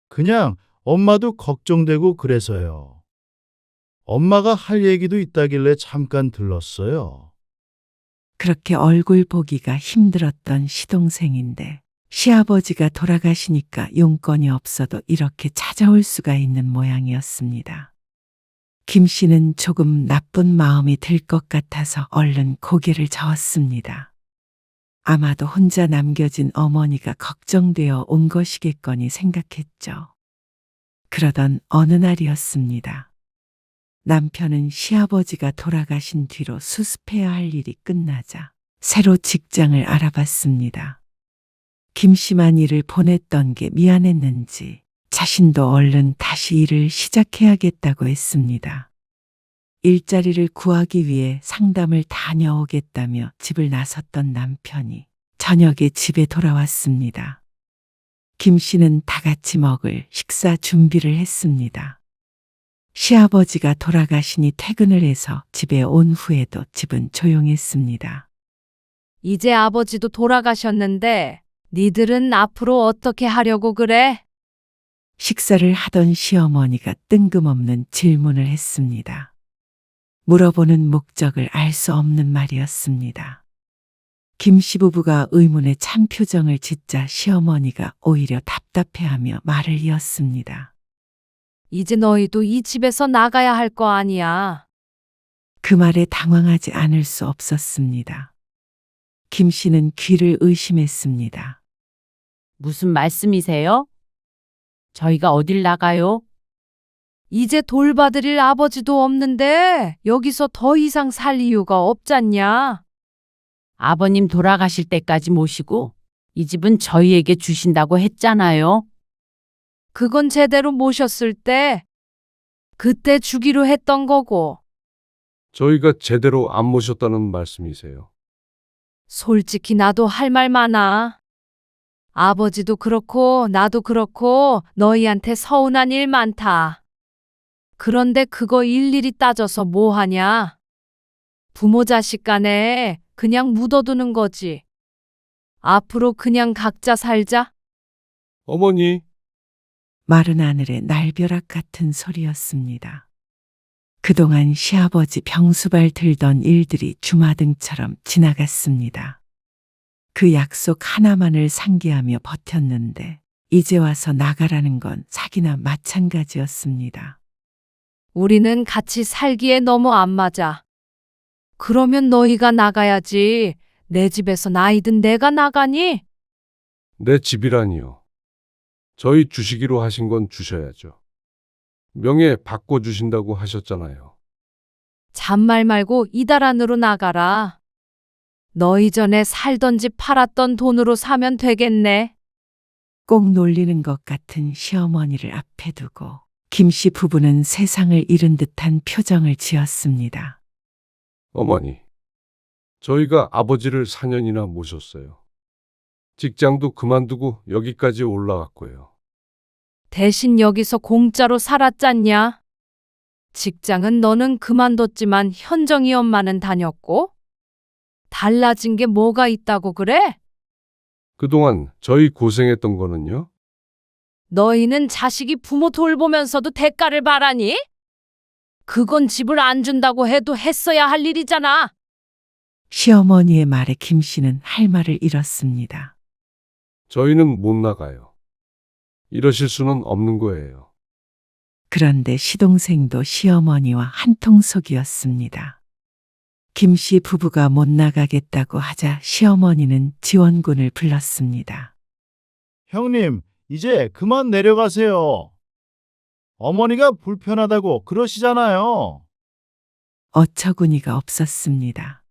그냥 엄마도 걱정되고 그래서요. 엄마가 할 얘기도 있다길래 잠깐 들렀어요. 그렇게 얼굴 보기가 힘들었던 시동생인데 시아버지가 돌아가시니까 용건이 없어도 이렇게 찾아올 수가 있는 모양이었습니다. 김 씨는 조금 나쁜 마음이 들 것 같아서 얼른 고개를 저었습니다. 아마도 혼자 남겨진 어머니가 걱정되어 온 것이겠거니 생각했죠. 그러던 어느 날이었습니다. 남편은 시아버지가 돌아가신 뒤로 수습해야 할 일이 끝나자 새로 직장을 알아봤습니다. 김씨만 일을 보냈던 게 미안했는지 자신도 얼른 다시 일을 시작해야겠다고 했습니다. 일자리를 구하기 위해 상담을 다녀오겠다며 집을 나섰던 남편이 저녁에 집에 돌아왔습니다. 김 씨는 다 같이 먹을 식사 준비를 했습니다. 시아버지가 돌아가시니 퇴근을 해서 집에 온 후에도 집은 조용했습니다. 이제 아버지도 돌아가셨는데 니들은 앞으로 어떻게 하려고 그래? 식사를 하던 시어머니가 뜬금없는 질문을 했습니다. 물어보는 목적을 알 수 없는 말이었습니다. 김씨 부부가 의문의 찬 표정을 짓자 시어머니가 오히려 답답해하며 말을 이었습니다. 이제 너희도 이 집에서 나가야 할 거 아니야. 그 말에 당황하지 않을 수 없었습니다. 김 씨는 귀를 의심했습니다. 무슨 말씀이세요? 저희가 어딜 나가요? 이제 돌봐드릴 아버지도 없는데 여기서 더 이상 살 이유가 없잖냐? 아버님 돌아가실 때까지 모시고 이 집은 저희에게 주신다고 했잖아요. 그건 제대로 모셨을 때 그때 주기로 했던 거고. 저희가 제대로 안 모셨다는 말씀이세요. 솔직히 나도 할 말 많아. 아버지도 그렇고 나도 그렇고 너희한테 서운한 일 많다. 그런데 그거 일일이 따져서 뭐 하냐? 부모 자식 간에 그냥 묻어두는 거지. 앞으로 그냥 각자 살자. 어머니, 마른 하늘의 날벼락 같은 소리였습니다. 그동안 시아버지 병수발 들던 일들이 주마등처럼 지나갔습니다. 그 약속 하나만을 상기하며 버텼는데 이제 와서 나가라는 건 사기나 마찬가지였습니다. 우리는 같이 살기에 너무 안 맞아. 그러면 너희가 나가야지. 내 집에서 나이든 내가 나가니? 내 집이라니요. 저희 주시기로 하신 건 주셔야죠. 명예 바꿔주신다고 하셨잖아요. 잔말 말고 이달 안으로 나가라. 너희 전에 살던 집 팔았던 돈으로 사면 되겠네. 꼭 놀리는 것 같은 시어머니를 앞에 두고 김씨 부부는 세상을 잃은 듯한 표정을 지었습니다. 어머니, 저희가 아버지를 4년이나 모셨어요. 직장도 그만두고 여기까지 올라왔고요. 대신 여기서 공짜로 살았잖냐? 직장은 너는 그만뒀지만 현정이 엄마는 다녔고? 달라진 게 뭐가 있다고 그래? 그동안 저희 고생했던 거는요? 너희는 자식이 부모 돌보면서도 대가를 바라니? 그건 집을 안 준다고 해도 했어야 할 일이잖아. 시어머니의 말에 김씨는 할 말을 잃었습니다. 저희는 못 나가요. 이러실 수는 없는 거예요. 그런데 시동생도 시어머니와 한통속이었습니다. 김씨 부부가 못 나가겠다고 하자 시어머니는 지원군을 불렀습니다. 형님, 이제 그만 내려가세요. 어머니가 불편하다고 그러시잖아요. 어처구니가 없었습니다.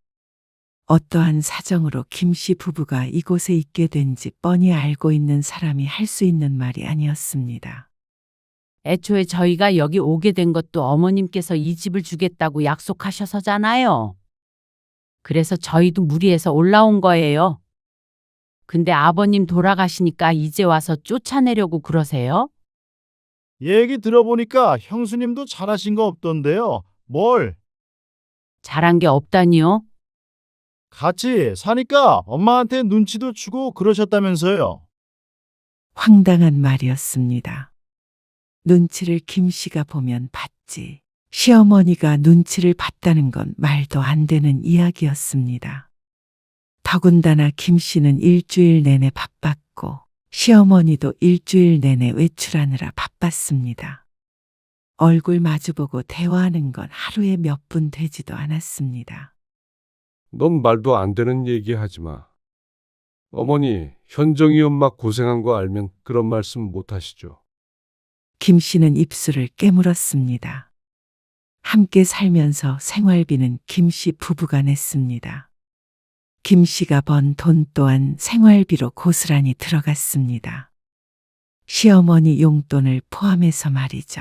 어떠한 사정으로 김씨 부부가 이곳에 있게 된지 뻔히 알고 있는 사람이 할 수 있는 말이 아니었습니다. 애초에 저희가 여기 오게 된 것도 어머님께서 이 집을 주겠다고 약속하셔서잖아요. 그래서 저희도 무리해서 올라온 거예요. 근데 아버님 돌아가시니까 이제 와서 쫓아내려고 그러세요? 얘기 들어보니까 형수님도 잘하신 거 없던데요. 뭘? 잘한 게 없다니요? 같이 사니까 엄마한테 눈치도 주고 그러셨다면서요. 황당한 말이었습니다. 눈치를 김씨가 보면 봤지. 시어머니가 눈치를 봤다는 건 말도 안 되는 이야기였습니다. 더군다나 김씨는 일주일 내내 바빴고 시어머니도 일주일 내내 외출하느라 바빴습니다. 얼굴 마주보고 대화하는 건 하루에 몇 분 되지도 않았습니다. 넌 말도 안 되는 얘기 하지 마. 어머니, 현정이 엄마 고생한 거 알면 그런 말씀 못 하시죠. 김씨는 입술을 깨물었습니다. 함께 살면서 생활비는 김씨 부부가 냈습니다. 김씨가 번 돈 또한 생활비로 고스란히 들어갔습니다. 시어머니 용돈을 포함해서 말이죠.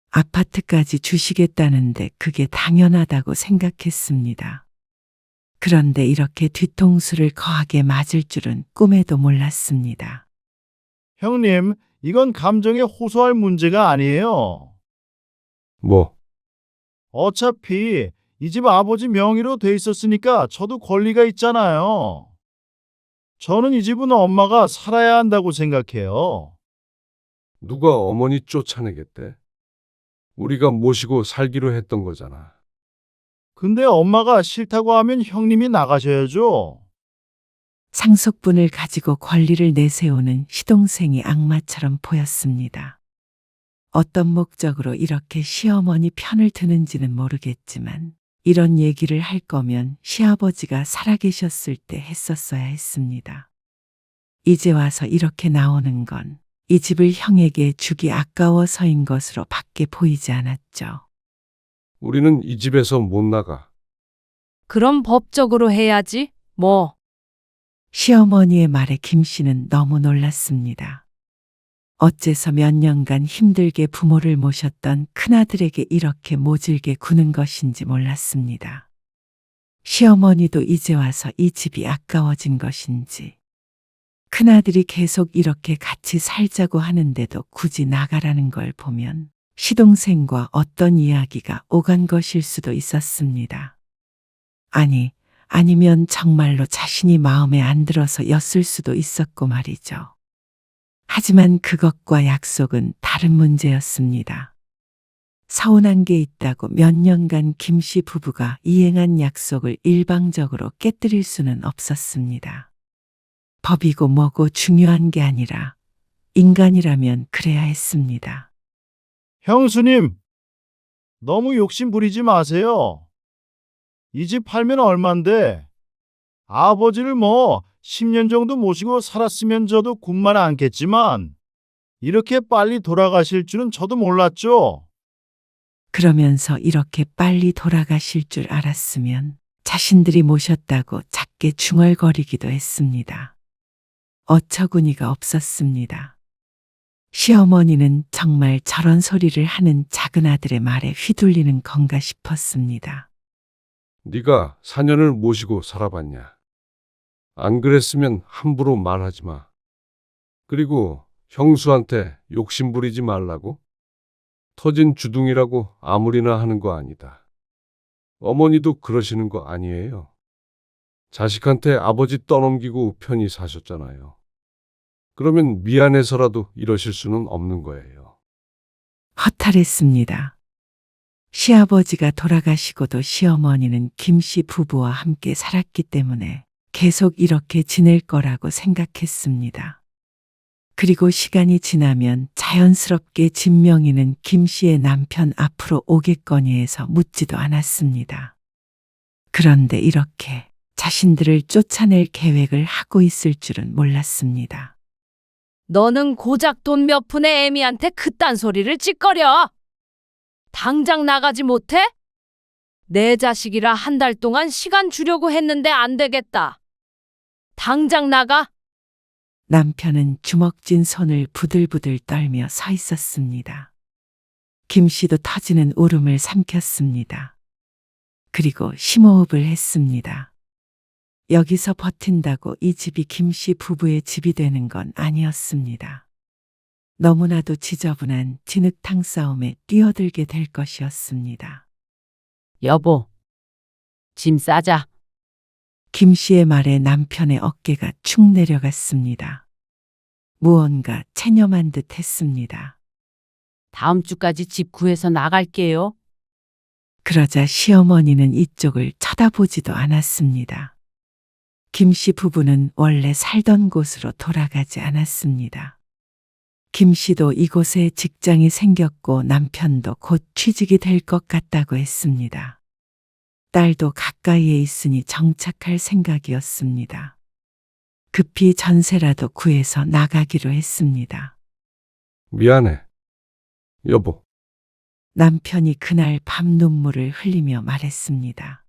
아파트까지 주시겠다는데 그게 당연하다고 생각했습니다. 그런데 이렇게 뒤통수를 거하게 맞을 줄은 꿈에도 몰랐습니다. 형님, 이건 감정에 호소할 문제가 아니에요. 뭐, 어차피 이 집 아버지 명의로 돼 있었으니까 저도 권리가 있잖아요. 저는 이 집은 엄마가 살아야 한다고 생각해요. 누가 어머니 쫓아내겠대? 우리가 모시고 살기로 했던 거잖아. 근데 엄마가 싫다고 하면 형님이 나가셔야죠. 상속분을 가지고 권리를 내세우는 시동생이 악마처럼 보였습니다. 어떤 목적으로 이렇게 시어머니 편을 드는지는 모르겠지만 이런 얘기를 할 거면 시아버지가 살아계셨을 때 했었어야 했습니다. 이제 와서 이렇게 나오는 건 이 집을 형에게 주기 아까워서인 것으로 밖에 보이지 않았죠. 우리는 이 집에서 못 나가. 그럼 법적으로 해야지. 뭐. 시어머니의 말에 김씨는 너무 놀랐습니다. 어째서 몇 년간 힘들게 부모를 모셨던 큰아들에게 이렇게 모질게 구는 것인지 몰랐습니다. 시어머니도 이제 와서 이 집이 아까워진 것인지, 큰아들이 계속 이렇게 같이 살자고 하는데도 굳이 나가라는 걸 보면 시동생과 어떤 이야기가 오간 것일 수도 있었습니다. 아니면 정말로 자신이 마음에 안 들어서 였을 수도 있었고 말이죠. 하지만 그것과 약속은 다른 문제였습니다. 서운한 게 있다고 몇 년간 김씨 부부가 이행한 약속을 일방적으로 깨뜨릴 수는 없었습니다. 법이고 뭐고 중요한 게 아니라 인간이라면 그래야 했습니다. 형수님, 너무 욕심 부리지 마세요. 이 집 팔면 얼만데 아버지를 10년 정도 모시고 살았으면 저도 군만 않겠지만 이렇게 빨리 돌아가실 줄은 저도 몰랐죠. 그러면서 이렇게 빨리 돌아가실 줄 알았으면 자신들이 모셨다고 작게 중얼거리기도 했습니다. 어처구니가 없었습니다. 시어머니는 정말 저런 소리를 하는 작은 아들의 말에 휘둘리는 건가 싶었습니다. 네가 4년을 모시고 살아봤냐? 안 그랬으면 함부로 말하지 마. 그리고 형수한테 욕심 부리지 말라고? 터진 주둥이라고 아무리나 하는 거 아니다. 어머니도 그러시는 거 아니에요. 자식한테 아버지 떠넘기고 편히 사셨잖아요. 그러면 미안해서라도 이러실 수는 없는 거예요. 허탈했습니다. 시아버지가 돌아가시고도 시어머니는 김씨 부부와 함께 살았기 때문에 계속 이렇게 지낼 거라고 생각했습니다. 그리고 시간이 지나면 자연스럽게 진명이는 김씨의 남편 앞으로 오겠거니 해서 묻지도 않았습니다. 그런데 이렇게 자신들을 쫓아낼 계획을 하고 있을 줄은 몰랐습니다. 너는 고작 돈 몇 푼의 애미한테 그딴 소리를 찌꺼려. 당장 나가지 못해? 내 자식이라 한 달 동안 시간 주려고 했는데 안 되겠다. 당장 나가. 남편은 주먹진 손을 부들부들 떨며 서 있었습니다. 김씨도 터지는 울음을 삼켰습니다. 그리고 심호흡을 했습니다. 여기서 버틴다고 이 집이 김씨 부부의 집이 되는 건 아니었습니다. 너무나도 지저분한 진흙탕 싸움에 뛰어들게 될 것이었습니다. 여보, 짐 싸자. 김씨의 말에 남편의 어깨가 축 내려갔습니다. 무언가 체념한 듯 했습니다. 다음 주까지 집 구해서 나갈게요. 그러자 시어머니는 이쪽을 쳐다보지도 않았습니다. 김씨 부부는 원래 살던 곳으로 돌아가지 않았습니다. 김씨도 이곳에 직장이 생겼고 남편도 곧 취직이 될 것 같다고 했습니다. 딸도 가까이에 있으니 정착할 생각이었습니다. 급히 전세라도 구해서 나가기로 했습니다. 미안해. 여보, 남편이 그날 밤 눈물을 흘리며 말했습니다.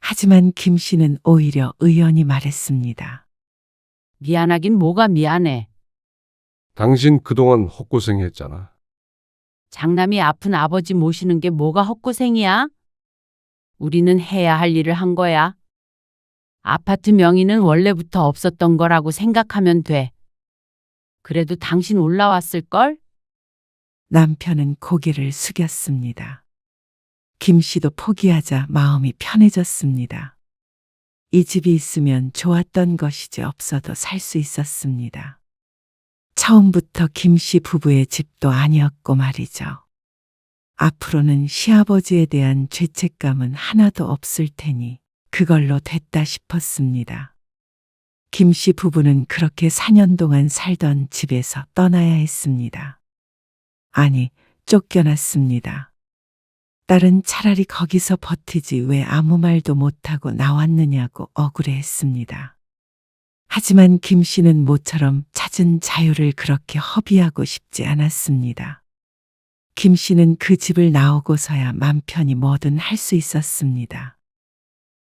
하지만 김씨는 오히려 의연히 말했습니다. 미안하긴 뭐가 미안해. 당신 그동안 헛고생했잖아. 장남이 아픈 아버지 모시는 게 뭐가 헛고생이야? 우리는 해야 할 일을 한 거야. 아파트 명의는 원래부터 없었던 거라고 생각하면 돼. 그래도 당신 올라왔을걸? 남편은 고개를 숙였습니다. 김씨도 포기하자 마음이 편해졌습니다. 이 집이 있으면 좋았던 것이지 없어도 살 수 있었습니다. 처음부터 김씨 부부의 집도 아니었고 말이죠. 앞으로는 시아버지에 대한 죄책감은 하나도 없을 테니 그걸로 됐다 싶었습니다. 김씨 부부는 그렇게 4년 동안 살던 집에서 떠나야 했습니다. 아니, 쫓겨났습니다. 딸은 차라리 거기서 버티지 왜 아무 말도 못하고 나왔느냐고 억울해했습니다. 하지만 김씨는 모처럼 찾은 자유를 그렇게 허비하고 싶지 않았습니다. 김씨는 그 집을 나오고서야 맘 편히 뭐든 할 수 있었습니다.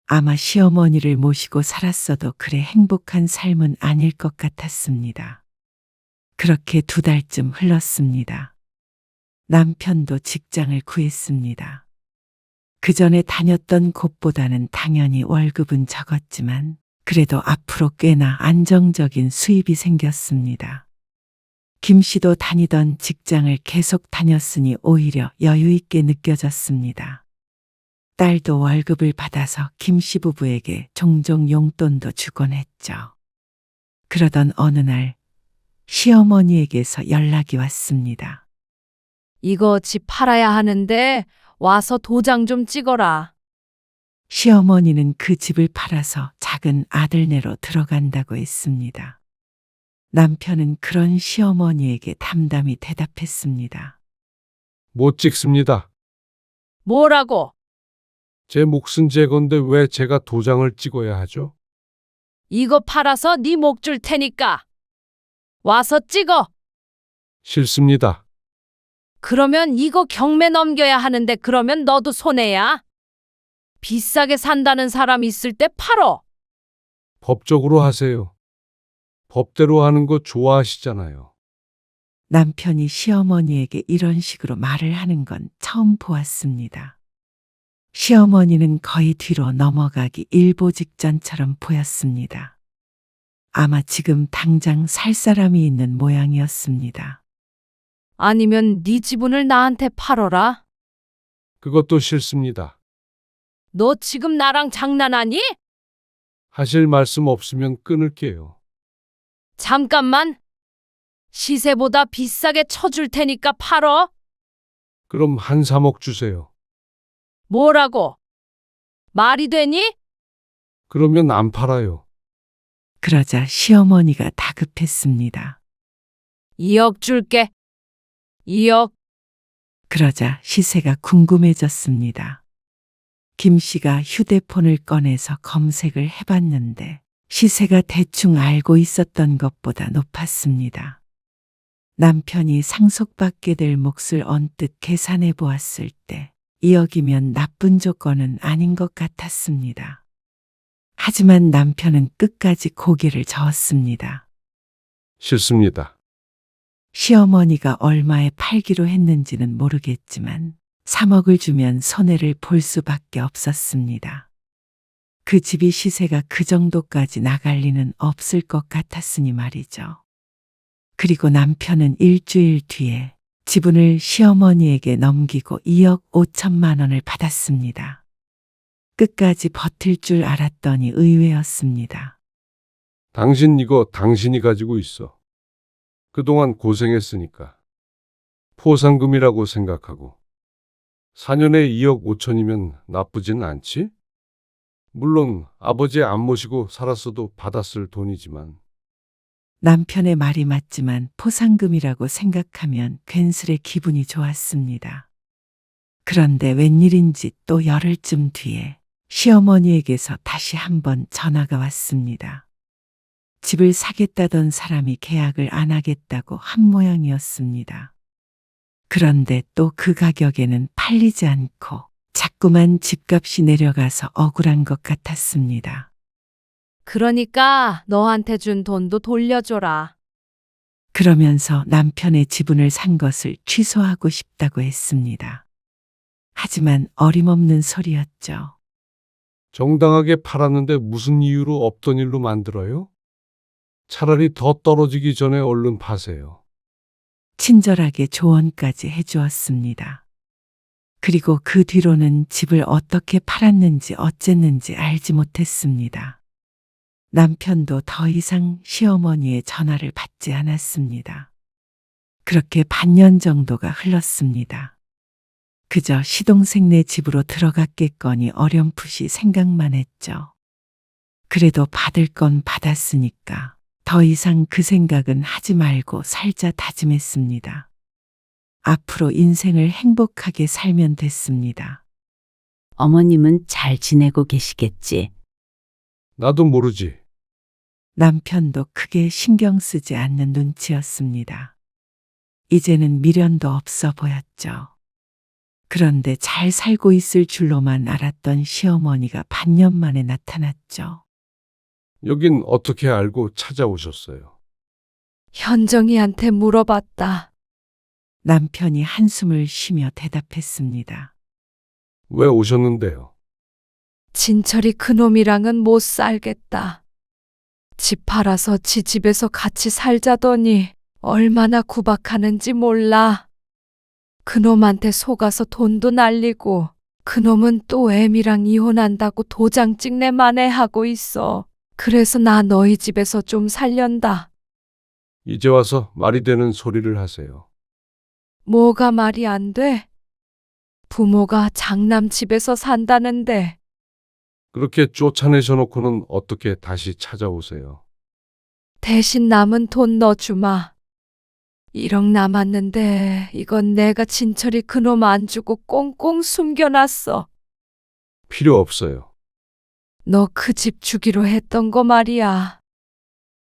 아마 시어머니를 모시고 살았어도 그래 행복한 삶은 아닐 것 같았습니다. 그렇게 2달쯤 흘렀습니다. 남편도 직장을 구했습니다. 그 전에 다녔던 곳보다는 당연히 월급은 적었지만 그래도 앞으로 꽤나 안정적인 수입이 생겼습니다. 김 씨도 다니던 직장을 계속 다녔으니 오히려 여유 있게 느껴졌습니다. 딸도 월급을 받아서 김 씨 부부에게 종종 용돈도 주곤 했죠. 그러던 어느 날 시어머니에게서 연락이 왔습니다. 이거 집 팔아야 하는데 와서 도장 좀 찍어라. 시어머니는 그 집을 팔아서 작은 아들네로 들어간다고 했습니다. 남편은 그런 시어머니에게 담담히 대답했습니다. 못 찍습니다. 뭐라고? 제 몫은 제 건데 왜 제가 도장을 찍어야 하죠? 이거 팔아서 네 목 줄 테니까. 와서 찍어. 싫습니다. 그러면 이거 경매 넘겨야 하는데 그러면 너도 손해야. 비싸게 산다는 사람 있을 때 팔어. 법적으로 하세요. 법대로 하는 거 좋아하시잖아요. 남편이 시어머니에게 이런 식으로 말을 하는 건 처음 보았습니다. 시어머니는 거의 뒤로 넘어가기 일보 직전처럼 보였습니다. 아마 지금 당장 살 사람이 있는 모양이었습니다. 아니면 네 지분을 나한테 팔어라. 그것도 싫습니다. 너 지금 나랑 장난하니? 하실 말씀 없으면 끊을게요. 잠깐만. 시세보다 비싸게 쳐줄 테니까 팔어. 그럼 한 3억 주세요. 뭐라고? 말이 되니? 그러면 안 팔아요. 그러자 시어머니가 다급했습니다. 2억 줄게. 2억. 그러자 시세가 궁금해졌습니다. 김 씨가 휴대폰을 꺼내서 검색을 해봤는데 시세가 대충 알고 있었던 것보다 높았습니다. 남편이 상속받게 될 몫을 언뜻 계산해 보았을 때 2억이면 나쁜 조건은 아닌 것 같았습니다. 하지만 남편은 끝까지 고개를 저었습니다. 싫습니다. 시어머니가 얼마에 팔기로 했는지는 모르겠지만 3억을 주면 손해를 볼 수밖에 없었습니다. 그 집이 시세가 그 정도까지 나갈 리는 없을 것 같았으니 말이죠. 그리고 남편은 일주일 뒤에 지분을 시어머니에게 넘기고 2억 5천만 원을 받았습니다. 끝까지 버틸 줄 알았더니 의외였습니다. 당신 이거 당신이 가지고 있어. 그동안 고생했으니까. 포상금이라고 생각하고. 4년에 2억 5천이면 나쁘진 않지? 물론 아버지 안 모시고 살았어도 받았을 돈이지만. 남편의 말이 맞지만 포상금이라고 생각하면 괜스레 기분이 좋았습니다. 그런데 웬일인지 또 열흘쯤 뒤에 시어머니에게서 다시 한번 전화가 왔습니다. 집을 사겠다던 사람이 계약을 안 하겠다고 한 모양이었습니다. 그런데 또 그 가격에는 팔리지 않고 자꾸만 집값이 내려가서 억울한 것 같았습니다. 그러니까 너한테 준 돈도 돌려줘라. 그러면서 남편의 지분을 산 것을 취소하고 싶다고 했습니다. 하지만 어림없는 소리였죠. 정당하게 팔았는데 무슨 이유로 없던 일로 만들어요? 차라리 더 떨어지기 전에 얼른 파세요. 친절하게 조언까지 해주었습니다. 그리고 그 뒤로는 집을 어떻게 팔았는지 어쨌는지 알지 못했습니다. 남편도 더 이상 시어머니의 전화를 받지 않았습니다. 그렇게 반년 정도가 흘렀습니다. 그저 시동생네 집으로 들어갔겠거니 어렴풋이 생각만 했죠. 그래도 받을 건 받았으니까 더 이상 그 생각은 하지 말고 살자 다짐했습니다. 앞으로 인생을 행복하게 살면 됐습니다. 어머님은 잘 지내고 계시겠지? 나도 모르지. 남편도 크게 신경 쓰지 않는 눈치였습니다. 이제는 미련도 없어 보였죠. 그런데 잘 살고 있을 줄로만 알았던 시어머니가 반년 만에 나타났죠. 여긴 어떻게 알고 찾아오셨어요? 현정이한테 물어봤다. 남편이 한숨을 쉬며 대답했습니다. 왜 오셨는데요? 진철이 그놈이랑은 못 살겠다. 집 팔아서 지 집에서 같이 살자더니 얼마나 구박하는지 몰라. 그놈한테 속아서 돈도 날리고 그놈은 또 애미랑 이혼한다고 도장 찍내 만회하고 있어. 그래서 나 너희 집에서 좀 살련다. 이제 와서 말이 되는 소리를 하세요. 뭐가 말이 안 돼? 부모가 장남 집에서 산다는데 그렇게 쫓아내셔 놓고는 어떻게 다시 찾아오세요? 대신 남은 돈 넣어주마. 1억 남았는데 이건 내가 진철이 그놈 안 주고 꽁꽁 숨겨놨어. 필요 없어요. 너 그 집 주기로 했던 거 말이야.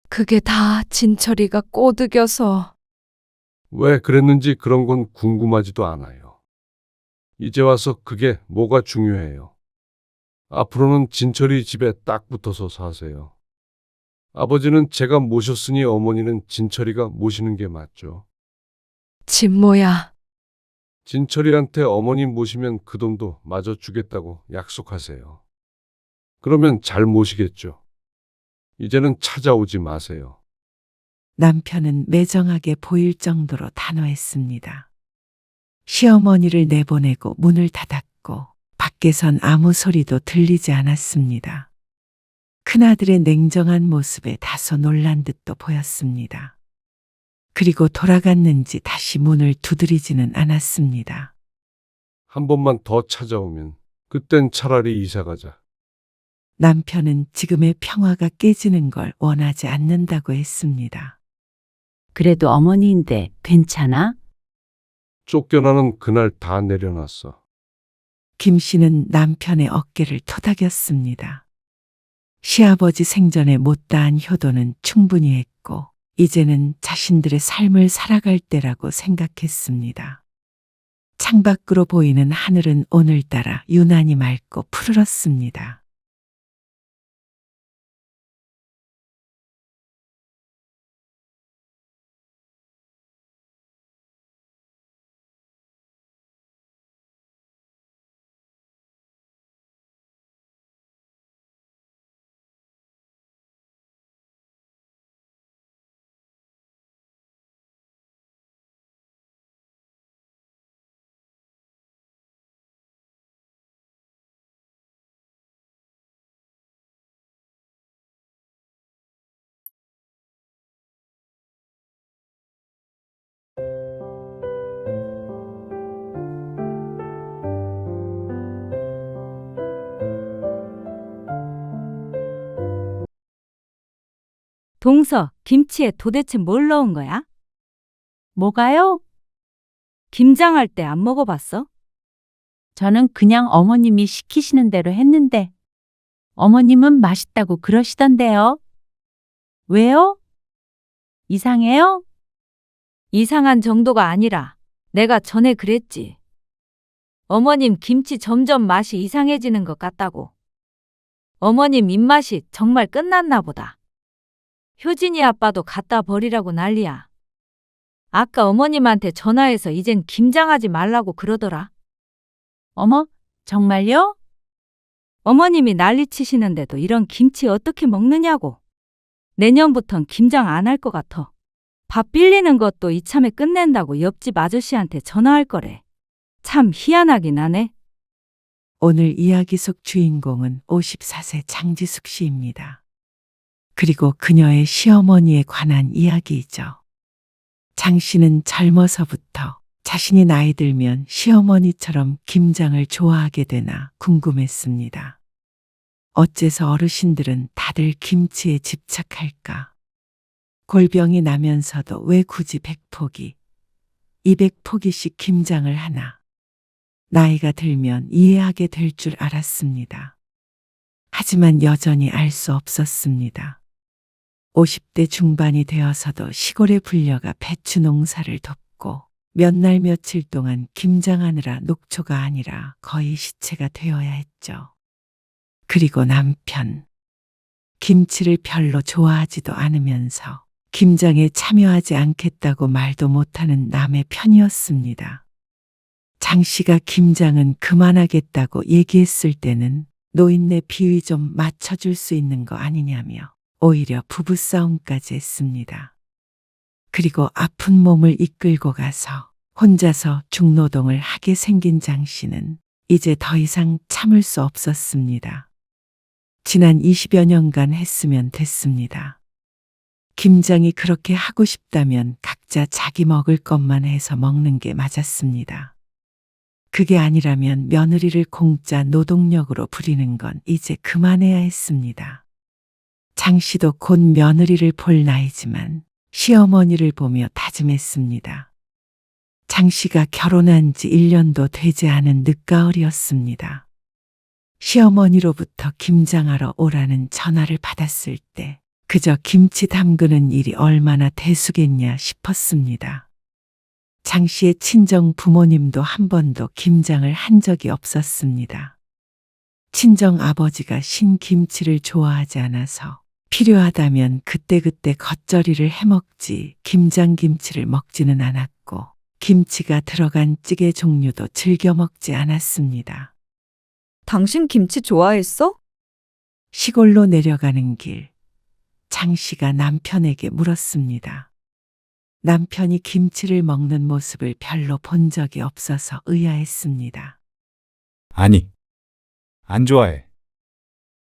그게 다 진철이가 꼬드겨서. 왜 그랬는지 그런 건 궁금하지도 않아요. 이제 와서 그게 뭐가 중요해요. 앞으로는 진철이 집에 딱 붙어서 사세요. 아버지는 제가 모셨으니 어머니는 진철이가 모시는 게 맞죠. 집 뭐야? 진철이한테 어머니 모시면 그 돈도 마저 주겠다고 약속하세요. 그러면 잘 모시겠죠. 이제는 찾아오지 마세요. 남편은 매정하게 보일 정도로 단호했습니다. 시어머니를 내보내고 문을 닫았고 밖에선 아무 소리도 들리지 않았습니다. 큰아들의 냉정한 모습에 다소 놀란 듯도 보였습니다. 그리고 돌아갔는지 다시 문을 두드리지는 않았습니다. 한 번만 더 찾아오면 그땐 차라리 이사 가자. 남편은 지금의 평화가 깨지는 걸 원하지 않는다고 했습니다. 그래도 어머니인데 괜찮아? 쫓겨나는 그날 다 내려놨어. 김 씨는 남편의 어깨를 토닥였습니다. 시아버지 생전에 못다한 효도는 충분히 했고 이제는 자신들의 삶을 살아갈 때라고 생각했습니다. 창밖으로 보이는 하늘은 오늘따라 유난히 맑고 푸르렀습니다. 동서, 김치에 도대체 뭘 넣은 거야? 뭐가요? 김장할 때 안 먹어봤어? 저는 그냥 어머님이 시키시는 대로 했는데 어머님은 맛있다고 그러시던데요. 왜요? 이상해요? 이상한 정도가 아니라 내가 전에 그랬지. 어머님 김치 점점 맛이 이상해지는 것 같다고. 어머님 입맛이 정말 끝났나 보다. 효진이 아빠도 갖다 버리라고 난리야. 아까 어머님한테 전화해서 이젠 김장하지 말라고 그러더라. 어머, 정말요? 어머님이 난리치시는데도 이런 김치 어떻게 먹느냐고. 내년부턴 김장 안 할 것 같아. 밥 빌리는 것도 이참에 끝낸다고 옆집 아저씨한테 전화할 거래. 참 희한하긴 하네. 오늘 이야기 속 주인공은 54세 장지숙 씨입니다. 그리고 그녀의 시어머니에 관한 이야기이죠. 장 씨는 젊어서부터 자신이 나이 들면 시어머니처럼 김장을 좋아하게 되나 궁금했습니다. 어째서 어르신들은 다들 김치에 집착할까? 골병이 나면서도 왜 굳이 100포기, 200포기씩 김장을 하나? 나이가 들면 이해하게 될 줄 알았습니다. 하지만 여전히 알 수 없었습니다. 50대 중반이 되어서도 시골에 불려가 배추 농사를 돕고 몇 날 며칠 동안 김장하느라 녹초가 아니라 거의 시체가 되어야 했죠. 그리고 남편. 김치를 별로 좋아하지도 않으면서 김장에 참여하지 않겠다고 말도 못하는 남의 편이었습니다. 장 씨가 김장은 그만하겠다고 얘기했을 때는 노인네 비위 좀 맞춰줄 수 있는 거 아니냐며 오히려 부부싸움까지 했습니다. 그리고 아픈 몸을 이끌고 가서 혼자서 중노동을 하게 생긴 장 씨는 이제 더 이상 참을 수 없었습니다. 지난 20여 년간 했으면 됐습니다. 김장이 그렇게 하고 싶다면 각자 자기 먹을 것만 해서 먹는 게 맞았습니다. 그게 아니라면 며느리를 공짜 노동력으로 부리는 건 이제 그만해야 했습니다. 장 씨도 곧 며느리를 볼 나이지만 시어머니를 보며 다짐했습니다. 장 씨가 결혼한 지 1년도 되지 않은 늦가을이었습니다. 시어머니로부터 김장하러 오라는 전화를 받았을 때 그저 김치 담그는 일이 얼마나 대수겠냐 싶었습니다. 장 씨의 친정 부모님도 한 번도 김장을 한 적이 없었습니다. 친정 아버지가 신김치를 좋아하지 않아서 필요하다면 그때그때 겉절이를 해먹지 김장김치를 먹지는 않았고 김치가 들어간 찌개 종류도 즐겨 먹지 않았습니다. 당신 김치 좋아했어? 시골로 내려가는 길, 장 씨가 남편에게 물었습니다. 남편이 김치를 먹는 모습을 별로 본 적이 없어서 의아했습니다. 아니, 안 좋아해.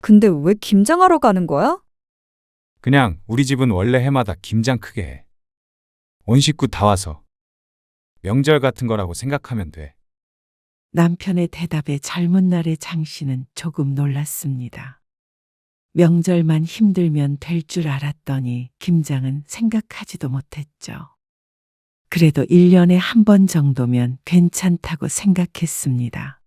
근데 왜 김장하러 가는 거야? 그냥 우리 집은 원래 해마다 김장 크게 해. 온 식구 다 와서. 명절 같은 거라고 생각하면 돼. 남편의 대답에 젊은 날의 장 씨는 조금 놀랐습니다. 명절만 힘들면 될 줄 알았더니 김장은 생각하지도 못했죠. 그래도 1년에 한 번 정도면 괜찮다고 생각했습니다.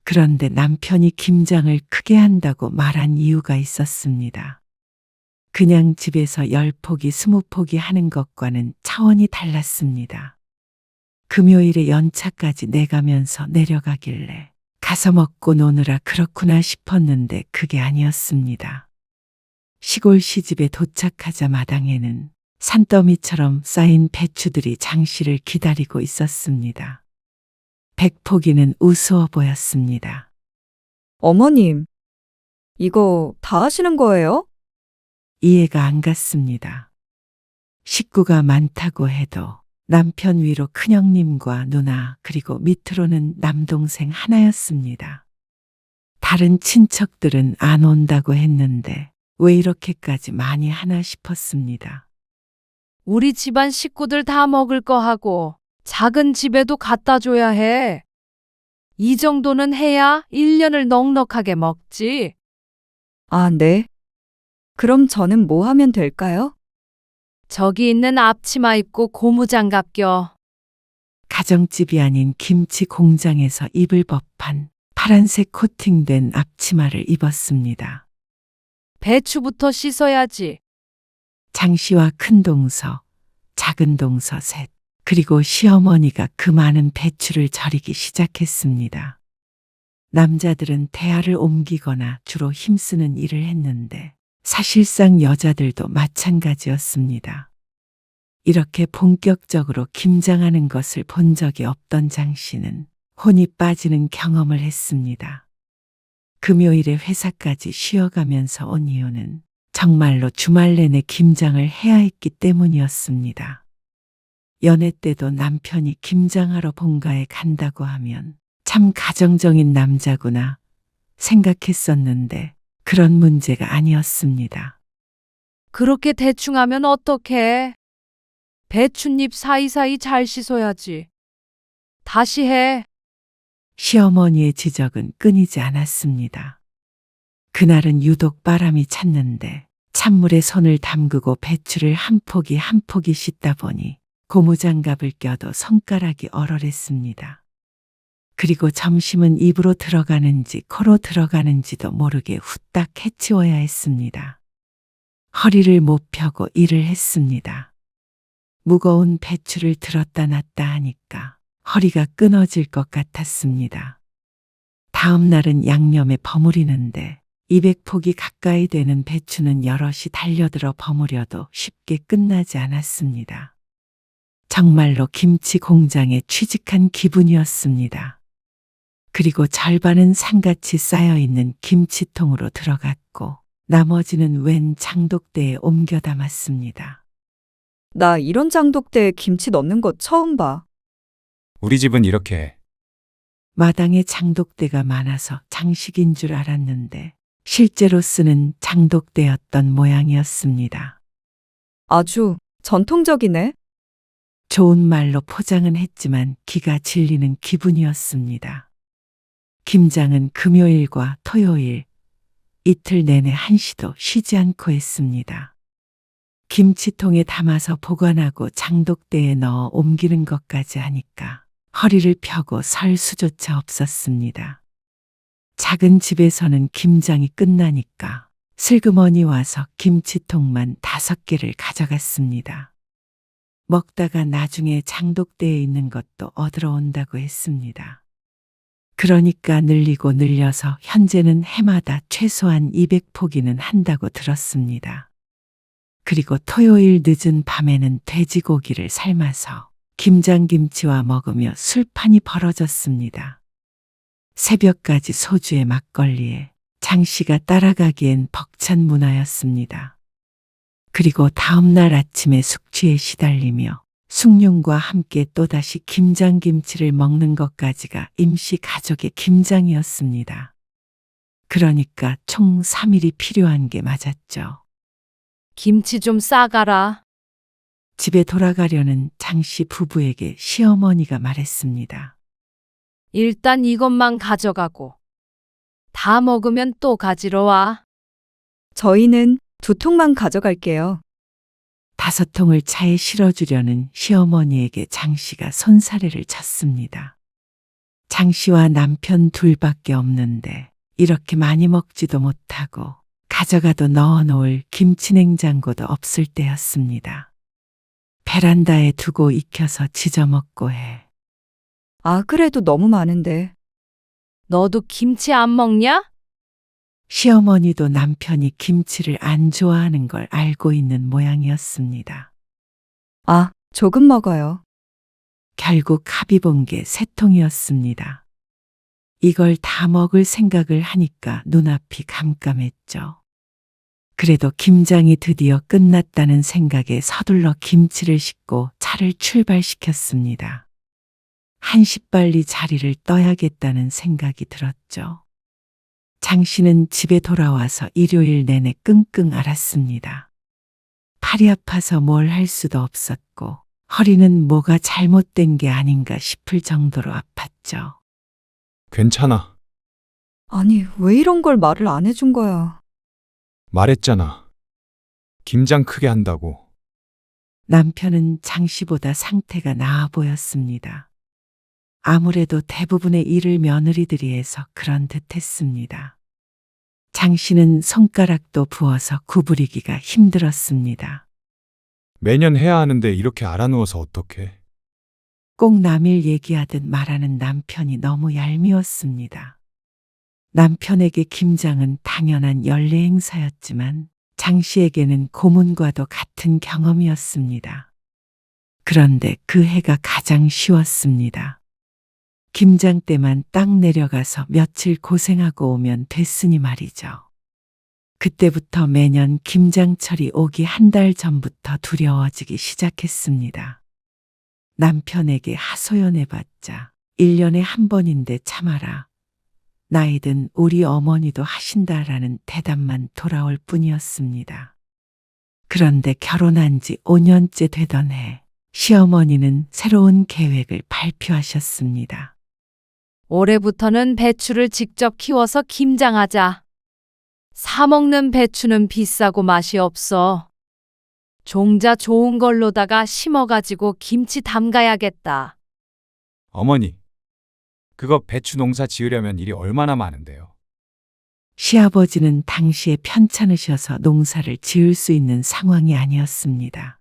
그런데 남편이 김장을 크게 한다고 말한 이유가 있었습니다. 그냥 집에서 10포기, 20포기 하는 것과는 차원이 달랐습니다. 금요일에 연차까지 내가면서 내려가길래 가서 먹고 노느라 그렇구나 싶었는데 그게 아니었습니다. 시골 시집에 도착하자 마당에는 산더미처럼 쌓인 배추들이 장 씨를 기다리고 있었습니다. 100포기는 우스워 보였습니다. 어머님, 이거 다 하시는 거예요? 이해가 안 갔습니다. 식구가 많다고 해도 남편 위로 큰형님과 누나 그리고 밑으로는 남동생 하나였습니다. 다른 친척들은 안 온다고 했는데 왜 이렇게까지 많이 하나 싶었습니다. 우리 집안 식구들 다 먹을 거 하고 작은 집에도 갖다 줘야 해. 이 정도는 해야 1년을 넉넉하게 먹지. 아, 네. 그럼 저는 뭐 하면 될까요? 저기 있는 앞치마 입고 고무장갑 껴. 가정집이 아닌 김치 공장에서 입을 법한 파란색 코팅된 앞치마를 입었습니다. 배추부터 씻어야지. 장 씨와 큰 동서, 작은 동서 셋, 그리고 시어머니가 그 많은 배추를 절이기 시작했습니다. 남자들은 대야를 옮기거나 주로 힘쓰는 일을 했는데 사실상 여자들도 마찬가지였습니다. 이렇게 본격적으로 김장하는 것을 본 적이 없던 장 씨는 혼이 빠지는 경험을 했습니다. 금요일에 회사까지 쉬어가면서 온 이유는 정말로 주말 내내 김장을 해야 했기 때문이었습니다. 연애 때도 남편이 김장하러 본가에 간다고 하면 참 가정적인 남자구나 생각했었는데 그런 문제가 아니었습니다. 그렇게 대충 하면 어떡해? 배춧잎 사이사이 잘 씻어야지. 다시 해. 시어머니의 지적은 끊이지 않았습니다. 그날은 유독 바람이 찼는데 찬물에 손을 담그고 배추를 한 포기 한 포기 씻다 보니 고무장갑을 껴도 손가락이 얼얼했습니다. 그리고 점심은 입으로 들어가는지 코로 들어가는지도 모르게 후딱 해치워야 했습니다. 허리를 못 펴고 일을 했습니다. 무거운 배추를 들었다 놨다 하니까 허리가 끊어질 것 같았습니다. 다음 날은 양념에 버무리는데 200포기 가까이 되는 배추는 여럿이 달려들어 버무려도 쉽게 끝나지 않았습니다. 정말로 김치 공장에 취직한 기분이었습니다. 그리고 절반은 상같이 쌓여있는 김치통으로 들어갔고 나머지는 웬 장독대에 옮겨 담았습니다. 나 이런 장독대에 김치 넣는 거 처음 봐. 우리 집은 이렇게 해. 마당에 장독대가 많아서 장식인 줄 알았는데 실제로 쓰는 장독대였던 모양이었습니다. 아주 전통적이네. 좋은 말로 포장은 했지만 기가 질리는 기분이었습니다. 김장은 금요일과 토요일, 이틀 내내 한시도 쉬지 않고 했습니다. 김치통에 담아서 보관하고 장독대에 넣어 옮기는 것까지 하니까 허리를 펴고 설 수조차 없었습니다. 작은 집에서는 김장이 끝나니까 슬그머니 와서 김치통만 5개를 가져갔습니다. 먹다가 나중에 장독대에 있는 것도 얻으러 온다고 했습니다. 그러니까 늘리고 늘려서 현재는 해마다 최소한 200포기는 한다고 들었습니다. 그리고 토요일 늦은 밤에는 돼지고기를 삶아서 김장김치와 먹으며 술판이 벌어졌습니다. 새벽까지 소주에 막걸리에 장씨가 따라가기엔 벅찬 문화였습니다. 그리고 다음날 아침에 숙취에 시달리며 숭늉과 함께 또다시 김장김치를 먹는 것까지가 임시 가족의 김장이었습니다. 그러니까 총 3일이 필요한 게 맞았죠. 김치 좀 싸가라. 집에 돌아가려는 장씨 부부에게 시어머니가 말했습니다. 일단 이것만 가져가고. 다 먹으면 또 가지러 와. 저희는 2통만 가져갈게요. 5통을 차에 실어주려는 시어머니에게 장씨가 손사래를 쳤습니다. 장씨와 남편 둘밖에 없는데 이렇게 많이 먹지도 못하고 가져가도 넣어놓을 김치냉장고도 없을 때였습니다. 베란다에 두고 익혀서 지져먹고 해. 아, 그래도 너무 많은데. 너도 김치 안 먹냐? 시어머니도 남편이 김치를 안 좋아하는 걸 알고 있는 모양이었습니다. 아, 조금 먹어요. 결국 합의 본 게 3통이었습니다. 이걸 다 먹을 생각을 하니까 눈앞이 깜깜했죠. 그래도 김장이 드디어 끝났다는 생각에 서둘러 김치를 싣고 차를 출발시켰습니다. 한시빨리 자리를 떠야겠다는 생각이 들었죠. 장씨는 집에 돌아와서 일요일 내내 끙끙 앓았습니다. 팔이 아파서 뭘 할 수도 없었고 허리는 뭐가 잘못된 게 아닌가 싶을 정도로 아팠죠. 괜찮아. 아니, 왜 이런 걸 말을 안 해준 거야? 말했잖아. 김장 크게 한다고. 남편은 장씨보다 상태가 나아 보였습니다. 아무래도 대부분의 일을 며느리들이 해서 그런 듯 했습니다. 장씨는 손가락도 부어서 구부리기가 힘들었습니다. 매년 해야 하는데 이렇게 알아누워서 어떡해. 꼭 남일 얘기하듯 말하는 남편이 너무 얄미웠습니다. 남편에게 김장은 당연한 연례 행사였지만 장씨에게는 고문과도 같은 경험이었습니다. 그런데 그 해가 가장 쉬웠습니다. 김장 때만 딱 내려가서 며칠 고생하고 오면 됐으니 말이죠. 그때부터 매년 김장철이 오기 1달 전부터 두려워지기 시작했습니다. 남편에게 하소연해봤자 1년에 1번인데 참아라. 나이든 우리 어머니도 하신다라는 대답만 돌아올 뿐이었습니다. 그런데 결혼한 지 5년째 되던 해, 시어머니는 새로운 계획을 발표하셨습니다. 올해부터는 배추를 직접 키워서 김장하자. 사 먹는 배추는 비싸고 맛이 없어. 종자 좋은 걸로다가 심어가지고 김치 담가야겠다. 어머니, 그거 배추 농사 지으려면 일이 얼마나 많은데요. 시아버지는 당시에 편찮으셔서 농사를 지을 수 있는 상황이 아니었습니다.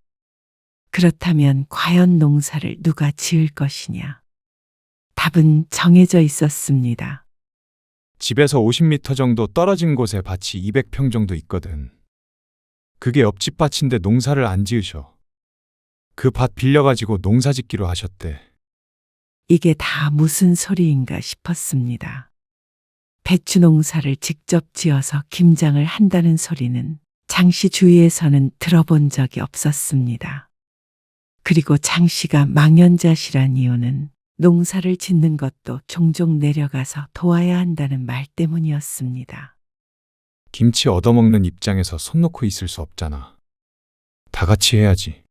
그렇다면 과연 농사를 누가 지을 것이냐? 답은 정해져 있었습니다. 집에서 50m 정도 떨어진 곳에 밭이 200평 정도 있거든. 그게 옆집 밭인데 농사를 안 지으셔. 그 밭 빌려가지고 농사 짓기로 하셨대. 이게 다 무슨 소리인가 싶었습니다. 배추 농사를 직접 지어서 김장을 한다는 소리는 장씨 주위에서는 들어본 적이 없었습니다. 그리고 장 씨가 망연자실한 이유는 농사를 짓는 것도 종종 내려가서 도와야 한다는 말 때문이었습니다. 김치 얻어먹는 입장에서 손 놓고 있을 수 없잖아. 다 같이 해야지.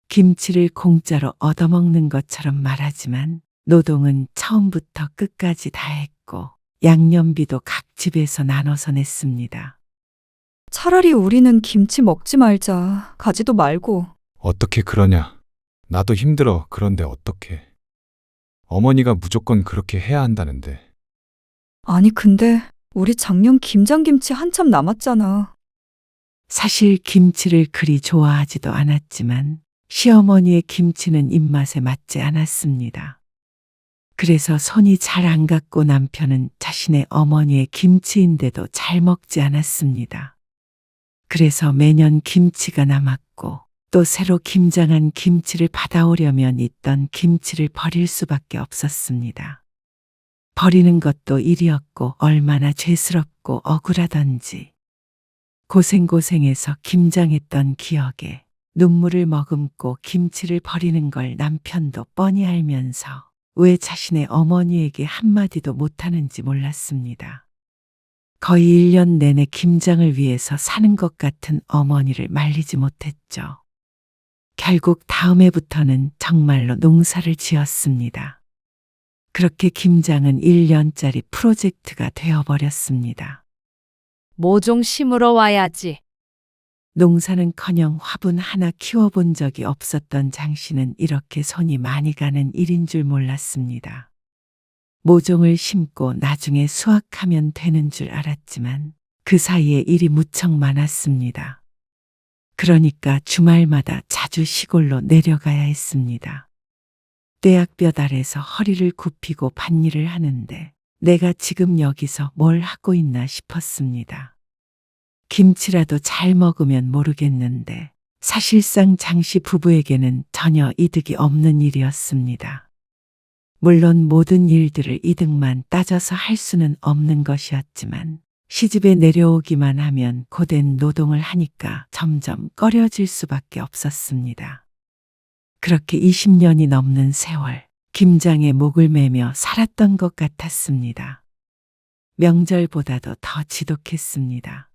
김치를 공짜로 얻어먹는 것처럼 말하지만 노동은 처음부터 끝까지 다 했고 양념비도 각 집에서 나눠서 냈습니다. 차라리 우리는 김치 먹지 말자. 가지도 말고. 어떻게 그러냐. 나도 힘들어. 그런데 어떻게. 어머니가 무조건 그렇게 해야 한다는데. 아니 근데 우리 작년 김장김치 한참 남았잖아. 사실 김치를 그리 좋아하지도 않았지만 시어머니의 김치는 입맛에 맞지 않았습니다. 그래서 손이 잘 안 갔고 남편은 자신의 어머니의 김치인데도 잘 먹지 않았습니다. 그래서 매년 김치가 남았고 또 새로 김장한 김치를 받아오려면 있던 김치를 버릴 수밖에 없었습니다. 버리는 것도 일이었고 얼마나 죄스럽고 억울하던지. 고생고생해서 김장했던 기억에 눈물을 머금고 김치를 버리는 걸 남편도 뻔히 알면서 왜 자신의 어머니에게 한마디도 못하는지 몰랐습니다. 거의 1년 내내 김장을 위해서 사는 것 같은 어머니를 말리지 못했죠. 결국 다음 해부터는 정말로 농사를 지었습니다. 그렇게 김장은 1년짜리 프로젝트가 되어버렸습니다. 모종 심으러 와야지. 농사는커녕 화분 하나 키워본 적이 없었던 장 씨는 이렇게 손이 많이 가는 일인 줄 몰랐습니다. 모종을 심고 나중에 수확하면 되는 줄 알았지만 그 사이에 일이 무척 많았습니다. 그러니까 주말마다 자주 시골로 내려가야 했습니다. 떼약볕 아래서 허리를 굽히고 밭일을 하는데 내가 지금 여기서 뭘 하고 있나 싶었습니다. 김치라도 잘 먹으면 모르겠는데 사실상 장씨 부부에게는 전혀 이득이 없는 일이었습니다. 물론 모든 일들을 이득만 따져서 할 수는 없는 것이었지만 시집에 내려오기만 하면 고된 노동을 하니까 점점 꺼려질 수밖에 없었습니다. 그렇게 20년이 넘는 세월 김장에 목을 매며 살았던 것 같았습니다. 명절보다도 더 지독했습니다.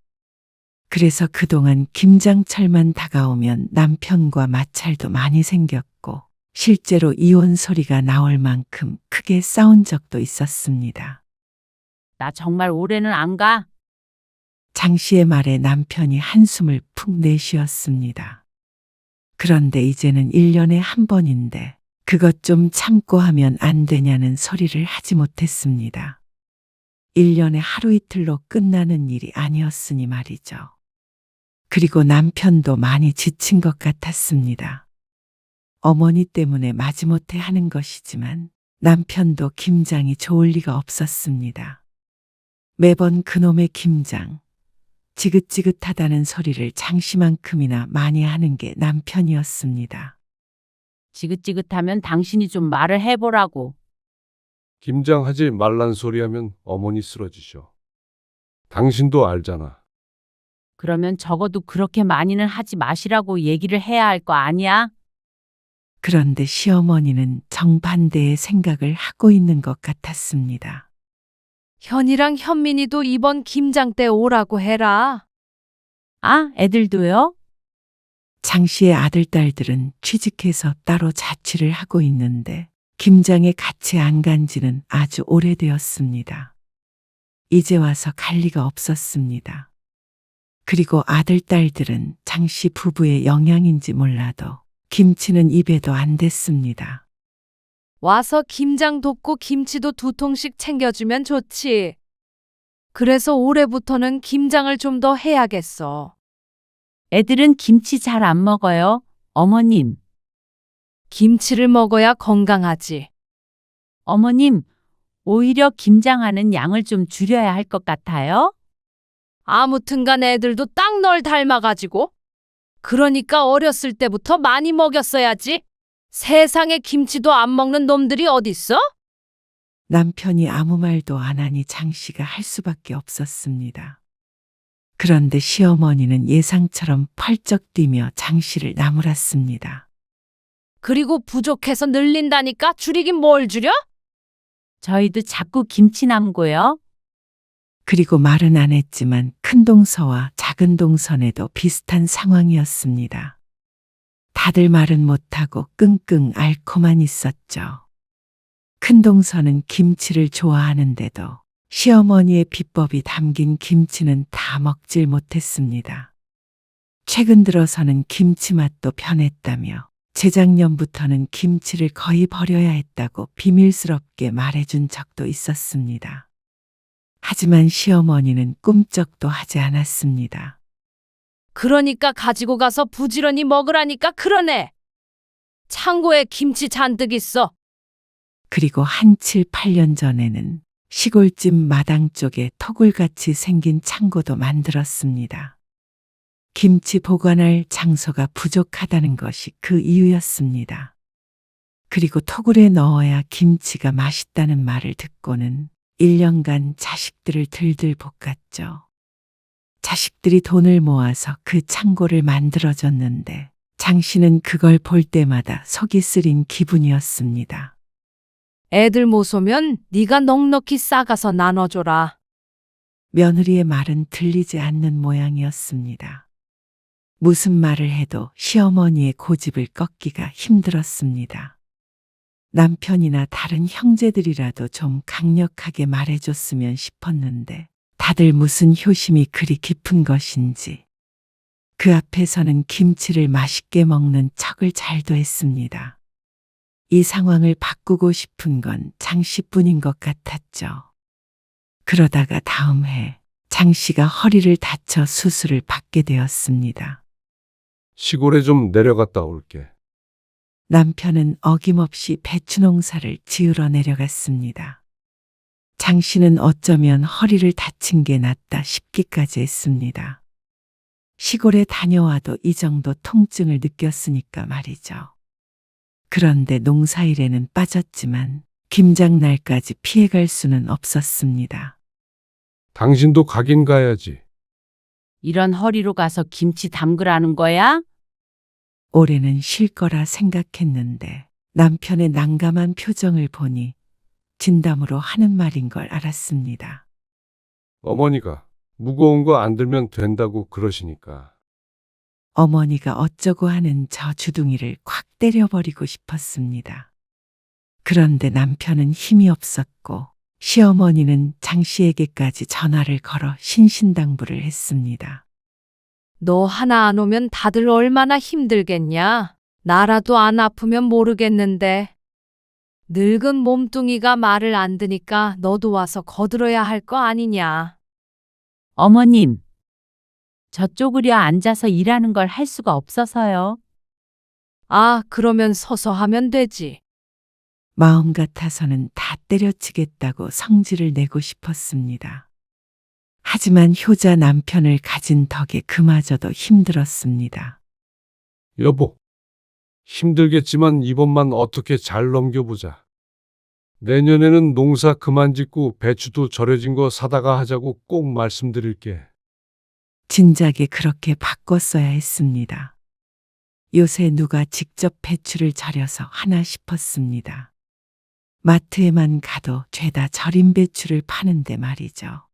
그래서 그동안 김장철만 다가오면 남편과 마찰도 많이 생겼고 실제로 이혼 소리가 나올 만큼 크게 싸운 적도 있었습니다. 나 정말 올해는 안 가. 장 씨의 말에 남편이 한숨을 푹 내쉬었습니다. 그런데 이제는 1년에 한 번인데 그것 좀 참고 하면 안 되냐는 소리를 하지 못했습니다. 1년에 하루 이틀로 끝나는 일이 아니었으니 말이죠. 그리고 남편도 많이 지친 것 같았습니다. 어머니 때문에 마지못해 하는 것이지만 남편도 김장이 좋을 리가 없었습니다. 매번 그놈의 김장, 지긋지긋하다는 소리를 장씨만큼이나 많이 하는 게 남편이었습니다. 지긋지긋하면 당신이 좀 말을 해보라고. 김장하지 말란 소리 하면 어머니 쓰러지셔. 당신도 알잖아. 그러면 적어도 그렇게 많이는 하지 마시라고 얘기를 해야 할 거 아니야? 그런데 시어머니는 정반대의 생각을 하고 있는 것 같았습니다. 현이랑 현민이도 이번 김장 때 오라고 해라. 아, 애들도요? 장 씨의 아들, 딸들은 취직해서 따로 자취를 하고 있는데 김장에 같이 안 간 지는 아주 오래되었습니다. 이제 와서 갈 리가 없었습니다. 그리고 아들, 딸들은 장 씨 부부의 영향인지 몰라도 김치는 입에도 안 댔습니다. 와서 김장 돕고 김치도 2통씩 챙겨주면 좋지. 그래서 올해부터는 김장을 좀 더 해야겠어. 애들은 김치 잘 안 먹어요, 어머님. 김치를 먹어야 건강하지. 어머님, 오히려 김장하는 양을 좀 줄여야 할 것 같아요? 아무튼간 애들도 딱 널 닮아가지고. 그러니까 어렸을 때부터 많이 먹였어야지. 세상에 김치도 안 먹는 놈들이 어딨어? 남편이 아무 말도 안 하니 장 씨가 할 수밖에 없었습니다. 그런데 시어머니는 예상처럼 펄쩍 뛰며 장 씨를 나무랐습니다. 그리고 부족해서 늘린다니까 줄이긴 뭘 줄여? 저희도 자꾸 김치 남고요. 그리고 말은 안 했지만 큰 동서와 작은 동선에도 비슷한 상황이었습니다. 다들 말은 못하고 끙끙 앓고만 있었죠. 큰 동서는 김치를 좋아하는데도 시어머니의 비법이 담긴 김치는 다 먹질 못했습니다. 최근 들어서는 김치 맛도 변했다며 재작년부터는 김치를 거의 버려야 했다고 비밀스럽게 말해준 적도 있었습니다. 하지만 시어머니는 꿈쩍도 하지 않았습니다. 그러니까 가지고 가서 부지런히 먹으라니까 그러네. 창고에 김치 잔뜩 있어. 그리고 한 7, 8년 전에는 시골집 마당 쪽에 토굴같이 생긴 창고도 만들었습니다. 김치 보관할 장소가 부족하다는 것이 그 이유였습니다. 그리고 토굴에 넣어야 김치가 맛있다는 말을 듣고는 1년간 자식들을 들들 볶았죠. 자식들이 돈을 모아서 그 창고를 만들어줬는데 장 씨는 그걸 볼 때마다 속이 쓰린 기분이었습니다. 애들 모소면 네가 넉넉히 싸가서 나눠줘라. 며느리의 말은 들리지 않는 모양이었습니다. 무슨 말을 해도 시어머니의 고집을 꺾기가 힘들었습니다. 남편이나 다른 형제들이라도 좀 강력하게 말해줬으면 싶었는데 다들 무슨 효심이 그리 깊은 것인지 그 앞에서는 김치를 맛있게 먹는 척을 잘도 했습니다. 이 상황을 바꾸고 싶은 건 장 씨뿐인 것 같았죠. 그러다가 다음 해 장 씨가 허리를 다쳐 수술을 받게 되었습니다. 시골에 좀 내려갔다 올게. 남편은 어김없이 배추 농사를 지으러 내려갔습니다. 장 씨는 어쩌면 허리를 다친 게 낫다 싶기까지 했습니다. 시골에 다녀와도 이 정도 통증을 느꼈으니까 말이죠. 그런데 농사일에는 빠졌지만 김장날까지 피해갈 수는 없었습니다. 당신도 가긴 가야지. 이런 허리로 가서 김치 담그라는 거야? 올해는 쉴 거라 생각했는데 남편의 난감한 표정을 보니 진담으로 하는 말인 걸 알았습니다. 어머니가 무거운 거 안 들면 된다고 그러시니까. 어머니가 어쩌고 하는 저 주둥이를 콱 때려버리고 싶었습니다. 그런데 남편은 힘이 없었고 시어머니는 장 씨에게까지 전화를 걸어 신신당부를 했습니다. 너 하나 안 오면 다들 얼마나 힘들겠냐. 나라도 안 아프면 모르겠는데. 늙은 몸뚱이가 말을 안 듣니까 너도 와서 거들어야 할 거 아니냐. 어머님, 저쪽으려 앉아서 일하는 걸 할 수가 없어서요. 아, 그러면 서서 하면 되지. 마음 같아서는 다 때려치겠다고 성질을 내고 싶었습니다. 하지만 효자 남편을 가진 덕에 그마저도 힘들었습니다. 여보, 힘들겠지만 이번만 어떻게 잘 넘겨보자. 내년에는 농사 그만 짓고 배추도 절여진 거 사다가 하자고 꼭 말씀드릴게. 진작에 그렇게 바꿨어야 했습니다. 요새 누가 직접 배추를 절여서 하나 싶었습니다. 마트에만 가도 죄다 절인 배추를 파는데 말이죠.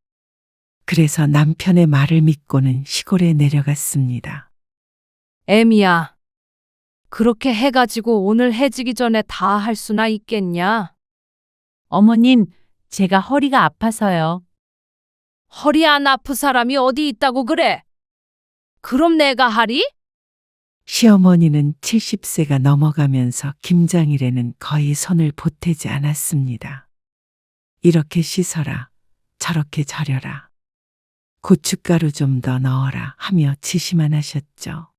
그래서 남편의 말을 믿고는 시골에 내려갔습니다. 애미야, 그렇게 해가지고 오늘 해지기 전에 다 할 수나 있겠냐? 어머님, 제가 허리가 아파서요. 허리 안 아프 사람이 어디 있다고 그래? 그럼 내가 하리? 시어머니는 70세가 넘어가면서 김장일에는 거의 손을 보태지 않았습니다. 이렇게 씻어라, 저렇게 절여라, 고춧가루 좀 더 넣어라 하며 지시만 하셨죠.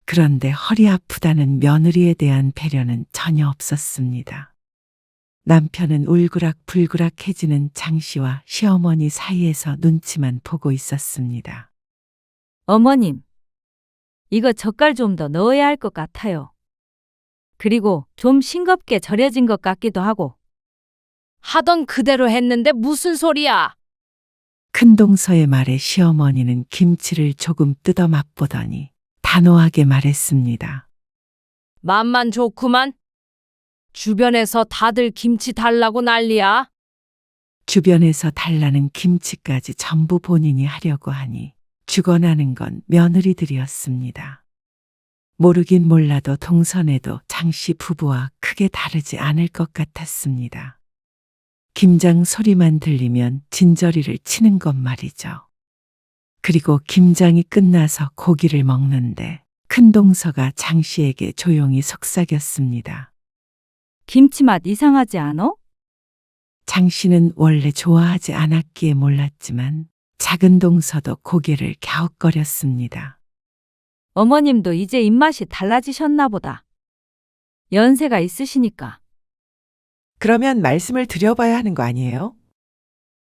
그런데 허리 아프다는 며느리에 대한 배려는 전혀 없었습니다. 남편은 울그락불그락해지는 장 씨와 시어머니 사이에서 눈치만 보고 있었습니다. 어머님, 이거 젓갈 좀 더 넣어야 할 것 같아요. 그리고 좀 싱겁게 절여진 것 같기도 하고. 하던 그대로 했는데 무슨 소리야? 큰동서의 말에 시어머니는 김치를 조금 뜯어 맛보더니 단호하게 말했습니다. 맘만 좋구만. 주변에서 다들 김치 달라고 난리야. 주변에서 달라는 김치까지 전부 본인이 하려고 하니 죽어나는 건 며느리들이었습니다. 모르긴 몰라도 동선에도 장씨 부부와 크게 다르지 않을 것 같았습니다. 김장 소리만 들리면 진저리를 치는 것 말이죠. 그리고 김장이 끝나서 고기를 먹는데 큰 동서가 장씨에게 조용히 속삭였습니다. 김치 맛 이상하지 않어? 장씨는 원래 좋아하지 않았기에 몰랐지만 작은 동서도 고개를 갸웃거렸습니다. 어머님도 이제 입맛이 달라지셨나 보다. 연세가 있으시니까. 그러면 말씀을 드려봐야 하는 거 아니에요?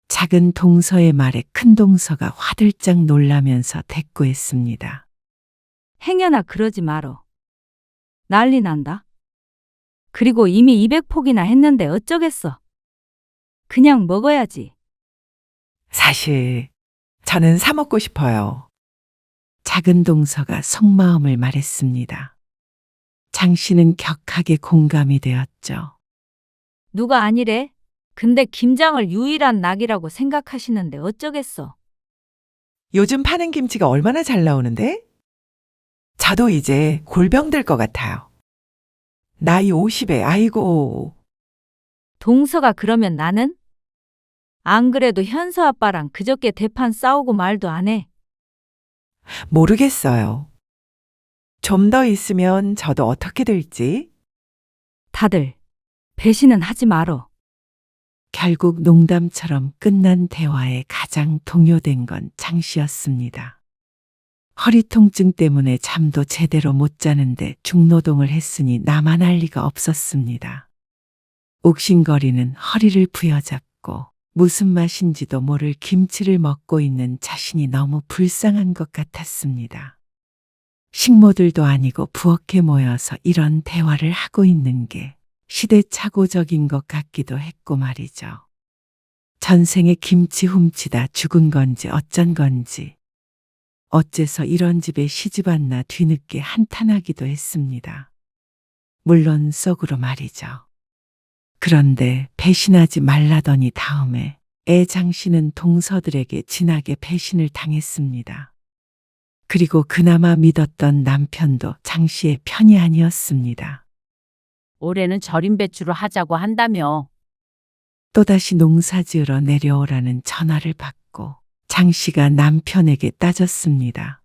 작은 동서의 말에 큰 동서가 화들짝 놀라면서 대꾸했습니다. 행여나 그러지 말어. 난리 난다. 그리고 이미 200폭이나 했는데 어쩌겠어. 그냥 먹어야지. 사실 저는 사 먹고 싶어요. 작은 동서가 속마음을 말했습니다. 장씨는 격하게 공감이 되었죠. 누가 아니래? 근데 김장을 유일한 낙이라고 생각하시는데 어쩌겠어. 요즘 파는 김치가 얼마나 잘 나오는데? 저도 이제 골병 들 것 같아요. 나이 50에 아이고. 동서가 그러면 나는? 안 그래도 현서 아빠랑 그저께 대판 싸우고 말도 안 해. 모르겠어요. 좀 더 있으면 저도 어떻게 될지. 다들 배신은 하지 말어. 결국 농담처럼 끝난 대화에 가장 동요된 건 장씨였습니다. 허리 통증 때문에 잠도 제대로 못 자는데 중노동을 했으니 나만 할 리가 없었습니다. 옥신거리는 허리를 부여잡고 무슨 맛인지도 모를 김치를 먹고 있는 자신이 너무 불쌍한 것 같았습니다. 식모들도 아니고 부엌에 모여서 이런 대화를 하고 있는 게 시대착오적인 것 같기도 했고 말이죠. 전생에 김치 훔치다 죽은 건지 어쩐 건지 어째서 이런 집에 시집 왔나 뒤늦게 한탄하기도 했습니다. 물론 속으로 말이죠. 그런데 배신하지 말라더니 다음에 애 장씨는 동서들에게 진하게 배신을 당했습니다. 그리고 그나마 믿었던 남편도 장씨의 편이 아니었습니다. 올해는 절임 배추로 하자고 한다며. 또다시 농사지으러 내려오라는 전화를 받고 장씨가 남편에게 따졌습니다.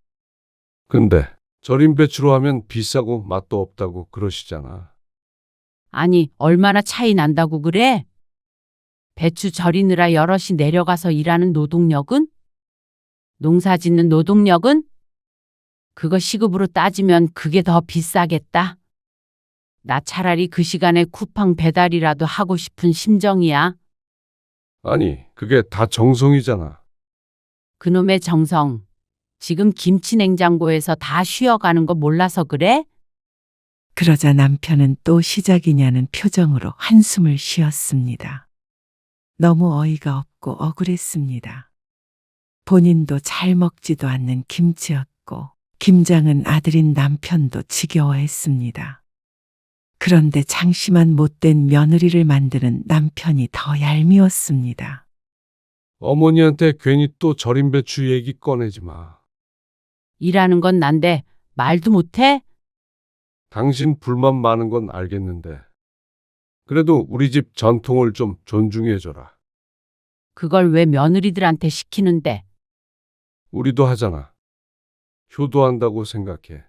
근데 절임 배추로 하면 비싸고 맛도 없다고 그러시잖아. 아니, 얼마나 차이 난다고 그래? 배추 절이느라 여럿이 내려가서 일하는 노동력은? 농사 짓는 노동력은? 그거 시급으로 따지면 그게 더 비싸겠다. 나 차라리 그 시간에 쿠팡 배달이라도 하고 싶은 심정이야. 아니, 그게 다 정성이잖아. 그놈의 정성. 지금 김치 냉장고에서 다 쉬어가는 거 몰라서 그래? 그러자 남편은 또 시작이냐는 표정으로 한숨을 쉬었습니다. 너무 어이가 없고 억울했습니다. 본인도 잘 먹지도 않는 김치였고 김장은 아들인 남편도 지겨워했습니다. 그런데 장씨만 못된 며느리를 만드는 남편이 더 얄미웠습니다. 어머니한테 괜히 또 절임 배추 얘기 꺼내지 마. 일하는 건 난데 말도 못해? 당신 불만 많은 건 알겠는데. 그래도 우리 집 전통을 좀 존중해줘라. 그걸 왜 며느리들한테 시키는데? 우리도 하잖아. 효도한다고 생각해.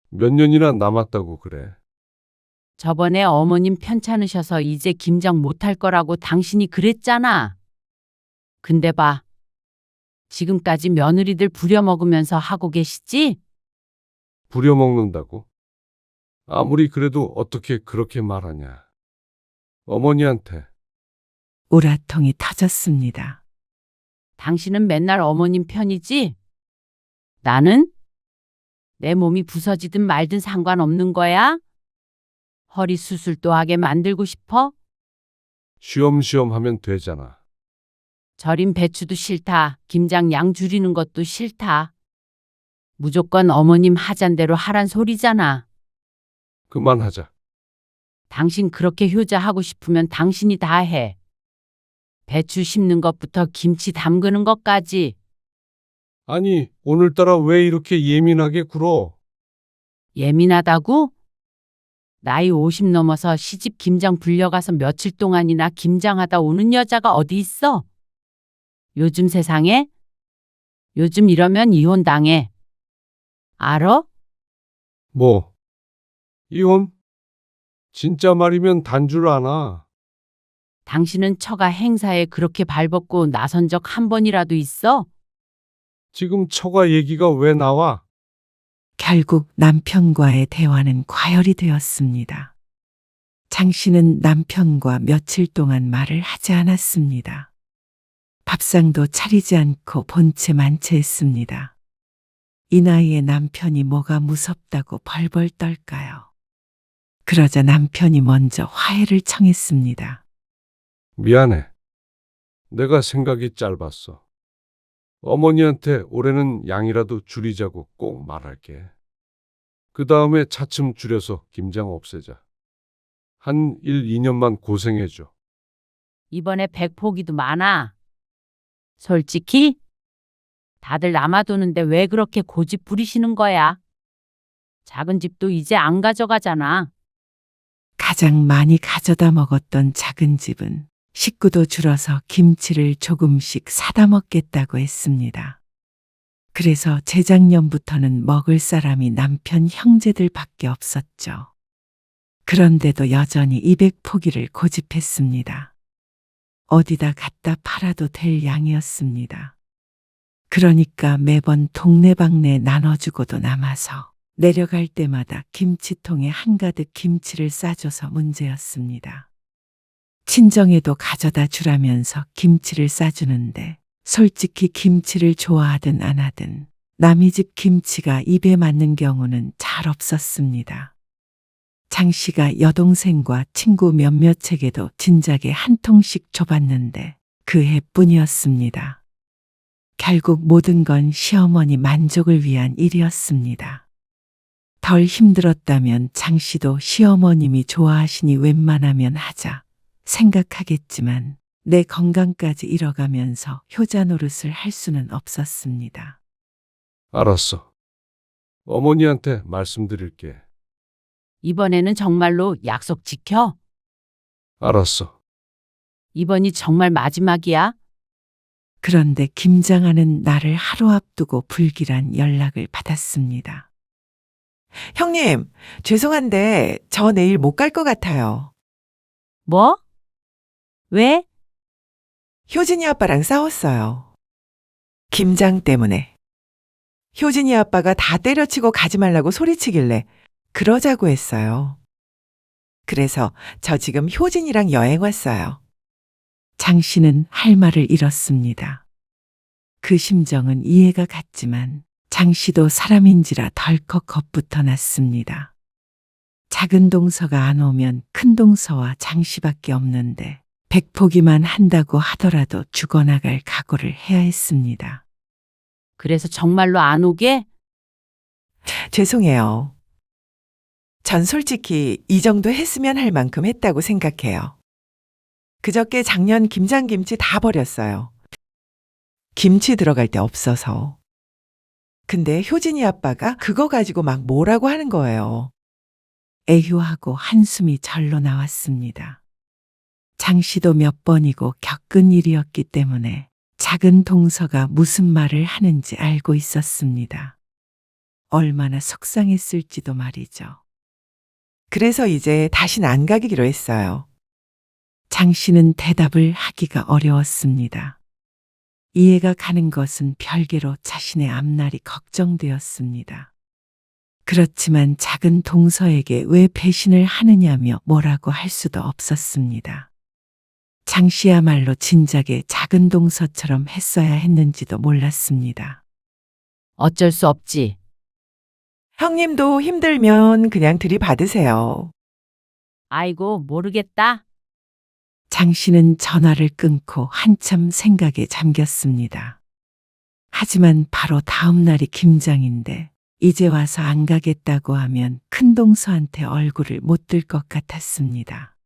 몇 년이나 남았다고 그래. 저번에 어머님 편찮으셔서 이제 김장 못할 거라고 당신이 그랬잖아. 근데 봐. 지금까지 며느리들 부려먹으면서 하고 계시지? 부려먹는다고? 아무리 그래도 어떻게 그렇게 말하냐. 어머니한테. 우라통이 터졌습니다. 당신은 맨날 어머님 편이지? 나는? 내 몸이 부서지든 말든 상관없는 거야? 허리 수술 또 하게 만들고 싶어? 쉬엄쉬엄 하면 되잖아. 절임 배추도 싫다. 김장 양 줄이는 것도 싫다. 무조건 어머님 하잔대로 하란 소리잖아. 그만하자. 당신 그렇게 효자하고 싶으면 당신이 다 해. 배추 심는 것부터 김치 담그는 것까지. 아니, 오늘따라 왜 이렇게 예민하게 굴어? 예민하다고? 나이 50 넘어서 시집 김장 불려가서 며칠 동안이나 김장하다 오는 여자가 어디 있어? 요즘 세상에? 요즘 이러면 이혼당해. 알어? 뭐? 이혼? 진짜 말이면 단 줄 아나? 당신은 처가 행사에 그렇게 발벗고 나선 적 한 번이라도 있어? 지금 처가 얘기가 왜 나와? 결국 남편과의 대화는 과열이 되었습니다. 장 씨는 남편과 며칠 동안 말을 하지 않았습니다. 밥상도 차리지 않고 본체 만체했습니다. 이 나이에 남편이 뭐가 무섭다고 벌벌 떨까요? 그러자 남편이 먼저 화해를 청했습니다. 미안해. 내가 생각이 짧았어. 어머니한테 올해는 양이라도 줄이자고 꼭 말할게. 그 다음에 차츰 줄여서 김장 없애자. 한 1, 2년만 고생해줘. 이번에 백포기도 많아. 솔직히 다들 남아도는데 왜 그렇게 고집 부리시는 거야? 작은 집도 이제 안 가져가잖아. 가장 많이 가져다 먹었던 작은 집은 식구도 줄어서 김치를 조금씩 사다 먹겠다고 했습니다. 그래서 재작년부터는 먹을 사람이 남편 형제들밖에 없었죠. 그런데도 여전히 200포기를 고집했습니다. 어디다 갖다 팔아도 될 양이었습니다. 그러니까 매번 동네방네 나눠주고도 남아서 내려갈 때마다 김치통에 한가득 김치를 싸줘서 문제였습니다. 친정에도 가져다 주라면서 김치를 싸주는데 솔직히 김치를 좋아하든 안 하든 남의 집 김치가 입에 맞는 경우는 잘 없었습니다. 장 씨가 여동생과 친구 몇몇에게도 진작에 한 통씩 줘봤는데 그 해뿐이었습니다. 결국 모든 건 시어머니 만족을 위한 일이었습니다. 덜 힘들었다면 장 씨도 시어머님이 좋아하시니 웬만하면 하자 생각하겠지만 내 건강까지 잃어가면서 효자 노릇을 할 수는 없었습니다. 알았어. 어머니한테 말씀드릴게. 이번에는 정말로 약속 지켜? 알았어. 이번이 정말 마지막이야? 그런데 김장하는 날을 하루 앞두고 불길한 연락을 받았습니다. 형님, 죄송한데 저 내일 못 갈 것 같아요. 뭐? 왜? 효진이 아빠랑 싸웠어요. 김장 때문에. 효진이 아빠가 다 때려치고 가지 말라고 소리치길래 그러자고 했어요. 그래서 저 지금 효진이랑 여행 왔어요. 장 씨는 할 말을 잃었습니다. 그 심정은 이해가 갔지만 장 씨도 사람인지라 덜컥 겁부터 났습니다. 작은 동서가 안 오면 큰 동서와 장 씨밖에 없는데 100포기만 한다고 하더라도 죽어나갈 각오를 해야 했습니다. 그래서 정말로 안 오게? 죄송해요. 전 솔직히 이 정도 했으면 할 만큼 했다고 생각해요. 그저께 작년 김장김치 다 버렸어요. 김치 들어갈 데 없어서. 근데 효진이 아빠가 그거 가지고 막 뭐라고 하는 거예요. 애휴하고 한숨이 절로 나왔습니다. 장 씨도 몇 번이고 겪은 일이었기 때문에 작은 동서가 무슨 말을 하는지 알고 있었습니다. 얼마나 속상했을지도 말이죠. 그래서 이제 다신 안 가기로 했어요. 장 씨는 대답을 하기가 어려웠습니다. 이해가 가는 것은 별개로 자신의 앞날이 걱정되었습니다. 그렇지만 작은 동서에게 왜 배신을 하느냐며 뭐라고 할 수도 없었습니다. 장 씨야말로 진작에 작은 동서처럼 했어야 했는지도 몰랐습니다. 어쩔 수 없지. 형님도 힘들면 그냥 들이받으세요. 아이고, 모르겠다. 장 씨는 전화를 끊고 한참 생각에 잠겼습니다. 하지만 바로 다음 날이 김장인데 이제 와서 안 가겠다고 하면 큰동서한테 얼굴을 못 들 것 같았습니다.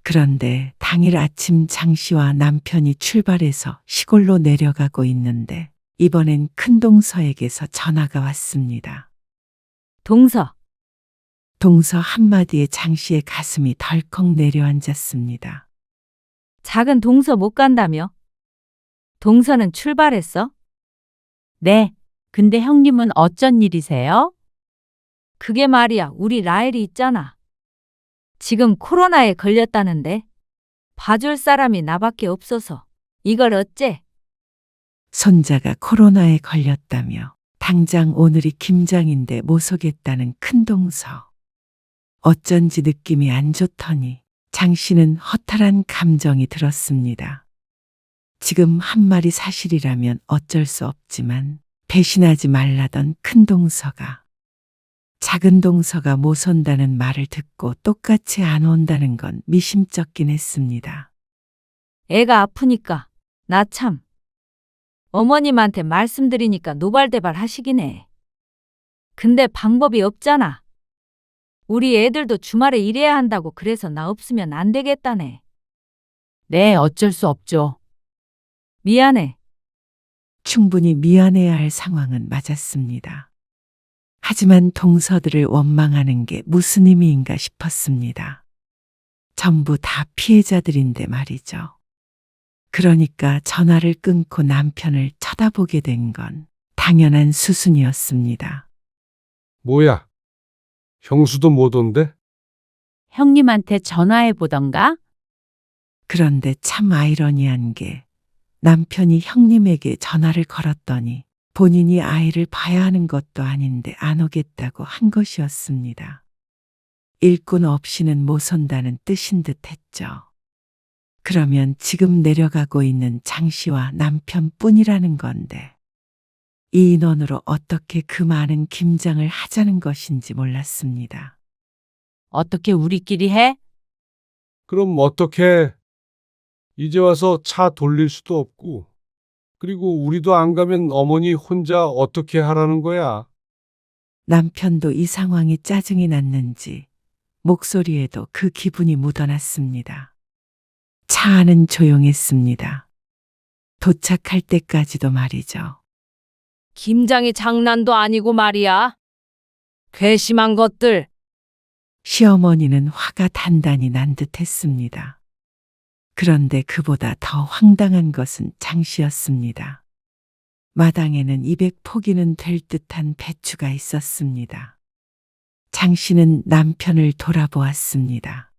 그런데 당일 아침 장 씨와 남편이 출발해서 시골로 내려가고 있는데 이번엔 큰동서에게서 전화가 왔습니다. 동서, 동서 한마디에 장 씨의 가슴이 덜컥 내려앉았습니다. 작은 동서 못 간다며? 동서는 출발했어? 네. 근데 형님은 어쩐 일이세요? 그게 말이야, 우리 라헬이 있잖아. 지금 코로나에 걸렸다는데 봐줄 사람이 나밖에 없어서 이걸 어째? 손자가 코로나에 걸렸다며 당장 오늘이 김장인데 못 오겠다는 큰동서. 어쩐지 느낌이 안 좋더니 장 씨는 허탈한 감정이 들었습니다. 지금 한 말이 사실이라면 어쩔 수 없지만 배신하지 말라던 큰동서가 작은 동서가 못 온다는 말을 듣고 똑같이 안 온다는 건 미심쩍긴 했습니다. 애가 아프니까 나 참 어머님한테 말씀드리니까 노발대발 하시긴 해. 근데 방법이 없잖아. 우리 애들도 주말에 일해야 한다고 그래서 나 없으면 안 되겠다네. 네, 어쩔 수 없죠. 미안해. 충분히 미안해야 할 상황은 맞았습니다. 하지만 동서들을 원망하는 게 무슨 의미인가 싶었습니다. 전부 다 피해자들인데 말이죠. 그러니까 전화를 끊고 남편을 쳐다보게 된 건 당연한 수순이었습니다. 뭐야? 형수도 못 온대? 형님한테 전화해 보던가? 그런데 참 아이러니한 게 남편이 형님에게 전화를 걸었더니 본인이 아이를 봐야 하는 것도 아닌데 안 오겠다고 한 것이었습니다. 일꾼 없이는 못 온다는 뜻인 듯 했죠. 그러면 지금 내려가고 있는 장 씨와 남편뿐이라는 건데 이 인원으로 어떻게 그 많은 김장을 하자는 것인지 몰랐습니다. 어떻게 우리끼리 해? 그럼 어떡해? 이제 와서 차 돌릴 수도 없고. 그리고 우리도 안 가면 어머니 혼자 어떻게 하라는 거야? 남편도 이 상황이 짜증이 났는지 목소리에도 그 기분이 묻어났습니다. 차 안은 조용했습니다. 도착할 때까지도 말이죠. 김장이 장난도 아니고 말이야. 괘씸한 것들. 시어머니는 화가 단단히 난 듯했습니다. 그런데 그보다 더 황당한 것은 장 씨였습니다. 마당에는 200포기는 될 듯한 배추가 있었습니다. 장 씨는 남편을 돌아보았습니다.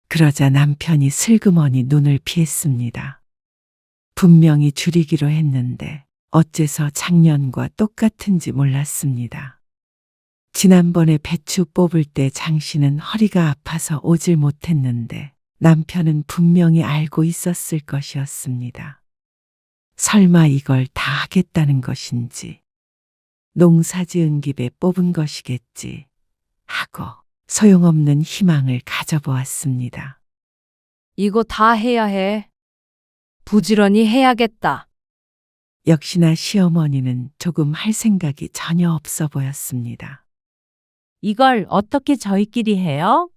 그러자 남편이 슬그머니 눈을 피했습니다. 분명히 줄이기로 했는데 어째서 작년과 똑같은지 몰랐습니다. 지난번에 배추 뽑을 때 장 씨는 허리가 아파서 오질 못했는데 남편은 분명히 알고 있었을 것이었습니다. 설마 이걸 다 하겠다는 것인지, 농사 지은 집에 뽑은 것이겠지 하고 소용없는 희망을 가져보았습니다. 이거 다 해야 해. 부지런히 해야겠다. 역시나 시어머니는 조금 할 생각이 전혀 없어 보였습니다. 이걸 어떻게 저희끼리 해요?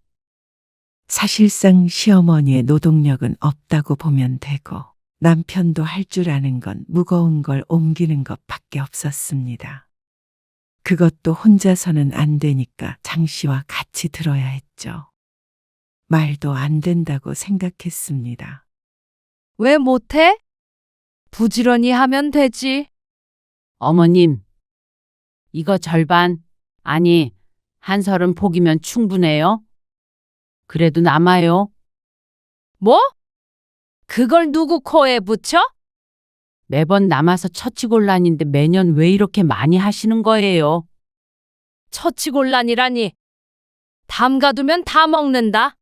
사실상 시어머니의 노동력은 없다고 보면 되고 남편도 할 줄 아는 건 무거운 걸 옮기는 것밖에 없었습니다. 그것도 혼자서는 안 되니까 장 씨와 같이 들어야 했죠. 말도 안 된다고 생각했습니다. 왜 못해? 부지런히 하면 되지. 어머님, 이거 절반, 아니, 한 30포기면 충분해요. 그래도 남아요. 뭐? 그걸 누구 코에 붙여? 매번 남아서 처치곤란인데 매년 왜 이렇게 많이 하시는 거예요? 처치곤란이라니. 담가두면 다 먹는다.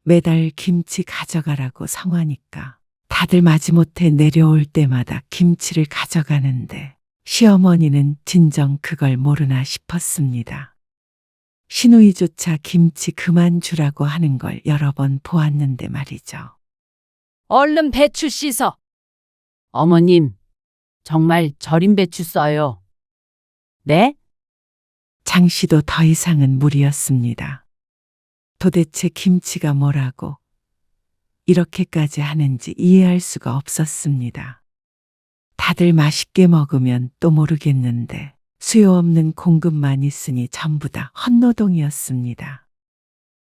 매달 김치 가져가라고 성화니까 다들 마지못해 내려올 때마다 김치를 가져가는데 시어머니는 진정 그걸 모르나 싶었습니다. 시누이조차 김치 그만 주라고 하는 걸 여러 번 보았는데 말이죠. 얼른 배추 씻어. 어머님, 정말 절임 배추 써요. 네? 장 씨도 더 이상은 무리였습니다. 도대체 김치가 뭐라고 이렇게까지 하는지 이해할 수가 없었습니다. 다들 맛있게 먹으면 또 모르겠는데 수요 없는 공급만 있으니 전부 다 헛노동이었습니다.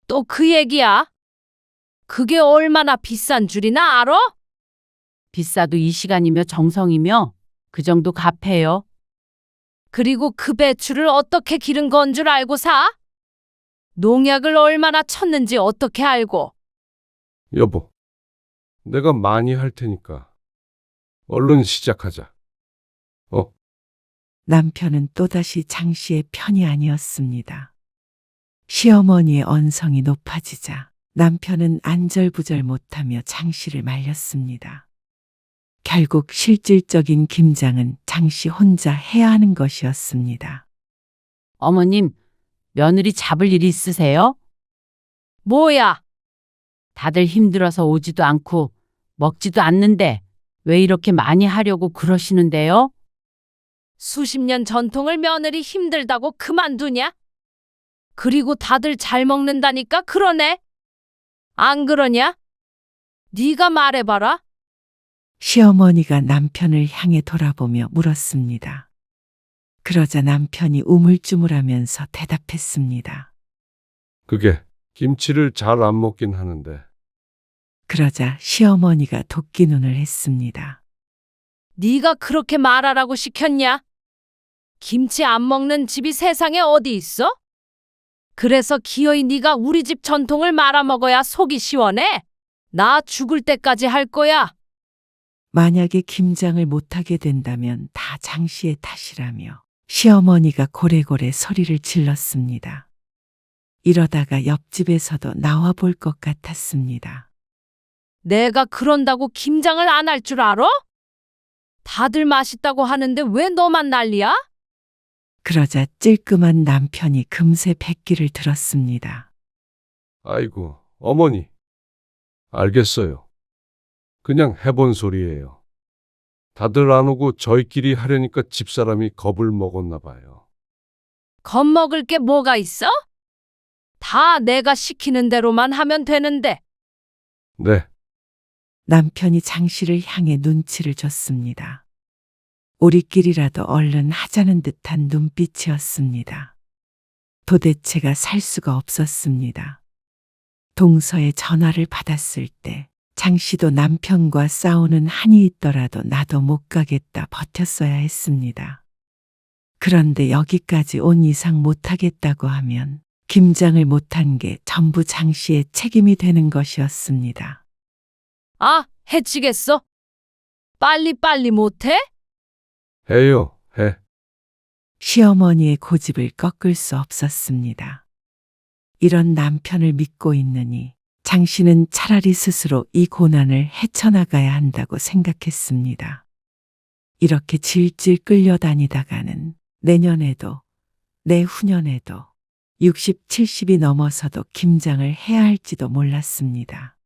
또 그 얘기야? 그게 얼마나 비싼 줄이나 알아? 비싸도 이 시간이며 정성이며 그 정도 갚해요. 그리고 그 배추를 어떻게 기른 건 줄 알고 사? 농약을 얼마나 쳤는지 어떻게 알고? 여보, 내가 많이 할 테니까 얼른 시작하자. 남편은 또다시 장 씨의 편이 아니었습니다. 시어머니의 언성이 높아지자 남편은 안절부절 못하며 장 씨를 말렸습니다. 결국 실질적인 김장은 장 씨 혼자 해야 하는 것이었습니다. 어머님, 며느리 잡을 일이 있으세요? 뭐야? 다들 힘들어서 오지도 않고 먹지도 않는데 왜 이렇게 많이 하려고 그러시는데요? 수십 년 전통을 며느리 힘들다고 그만두냐? 그리고 다들 잘 먹는다니까 그러네. 안 그러냐? 네가 말해봐라. 시어머니가 남편을 향해 돌아보며 물었습니다. 그러자 남편이 우물쭈물하면서 대답했습니다. 그게 김치를 잘 안 먹긴 하는데 그러자 시어머니가 도끼 눈을 했습니다. 네가 그렇게 말하라고 시켰냐? 김치 안 먹는 집이 세상에 어디 있어? 그래서 기어이 네가 우리 집 전통을 말아먹어야 속이 시원해? 나 죽을 때까지 할 거야. 만약에 김장을 못하게 된다면 다 장 씨의 탓이라며 시어머니가 고래고래 소리를 질렀습니다. 이러다가 옆집에서도 나와 볼 것 같았습니다. 내가 그런다고 김장을 안 할 줄 알아? 다들 맛있다고 하는데 왜 너만 난리야? 그러자 찔끔한 남편이 금세 백기를 들었습니다. 아이고, 어머니. 알겠어요. 그냥 해본 소리예요. 다들 안 오고 저희끼리 하려니까 집사람이 겁을 먹었나 봐요. 겁먹을 게 뭐가 있어? 다 내가 시키는 대로만 하면 되는데. 네, 남편이 장 씨를 향해 눈치를 줬습니다. 우리끼리라도 얼른 하자는 듯한 눈빛이었습니다. 도대체가 살 수가 없었습니다. 동서에 전화를 받았을 때 장 씨도 남편과 싸우는 한이 있더라도 나도 못 가겠다 버텼어야 했습니다. 그런데 여기까지 온 이상 못하겠다고 하면 김장을 못한 게 전부 장 씨의 책임이 되는 것이었습니다. 아, 해치겠어? 빨리 못해? 해요, 해. 시어머니의 고집을 꺾을 수 없었습니다. 이런 남편을 믿고 있느니 장 씨는 차라리 스스로 이 고난을 헤쳐나가야 한다고 생각했습니다. 이렇게 질질 끌려다니다가는 내년에도 내후년에도 60, 70이 넘어서도 김장을 해야 할지도 몰랐습니다.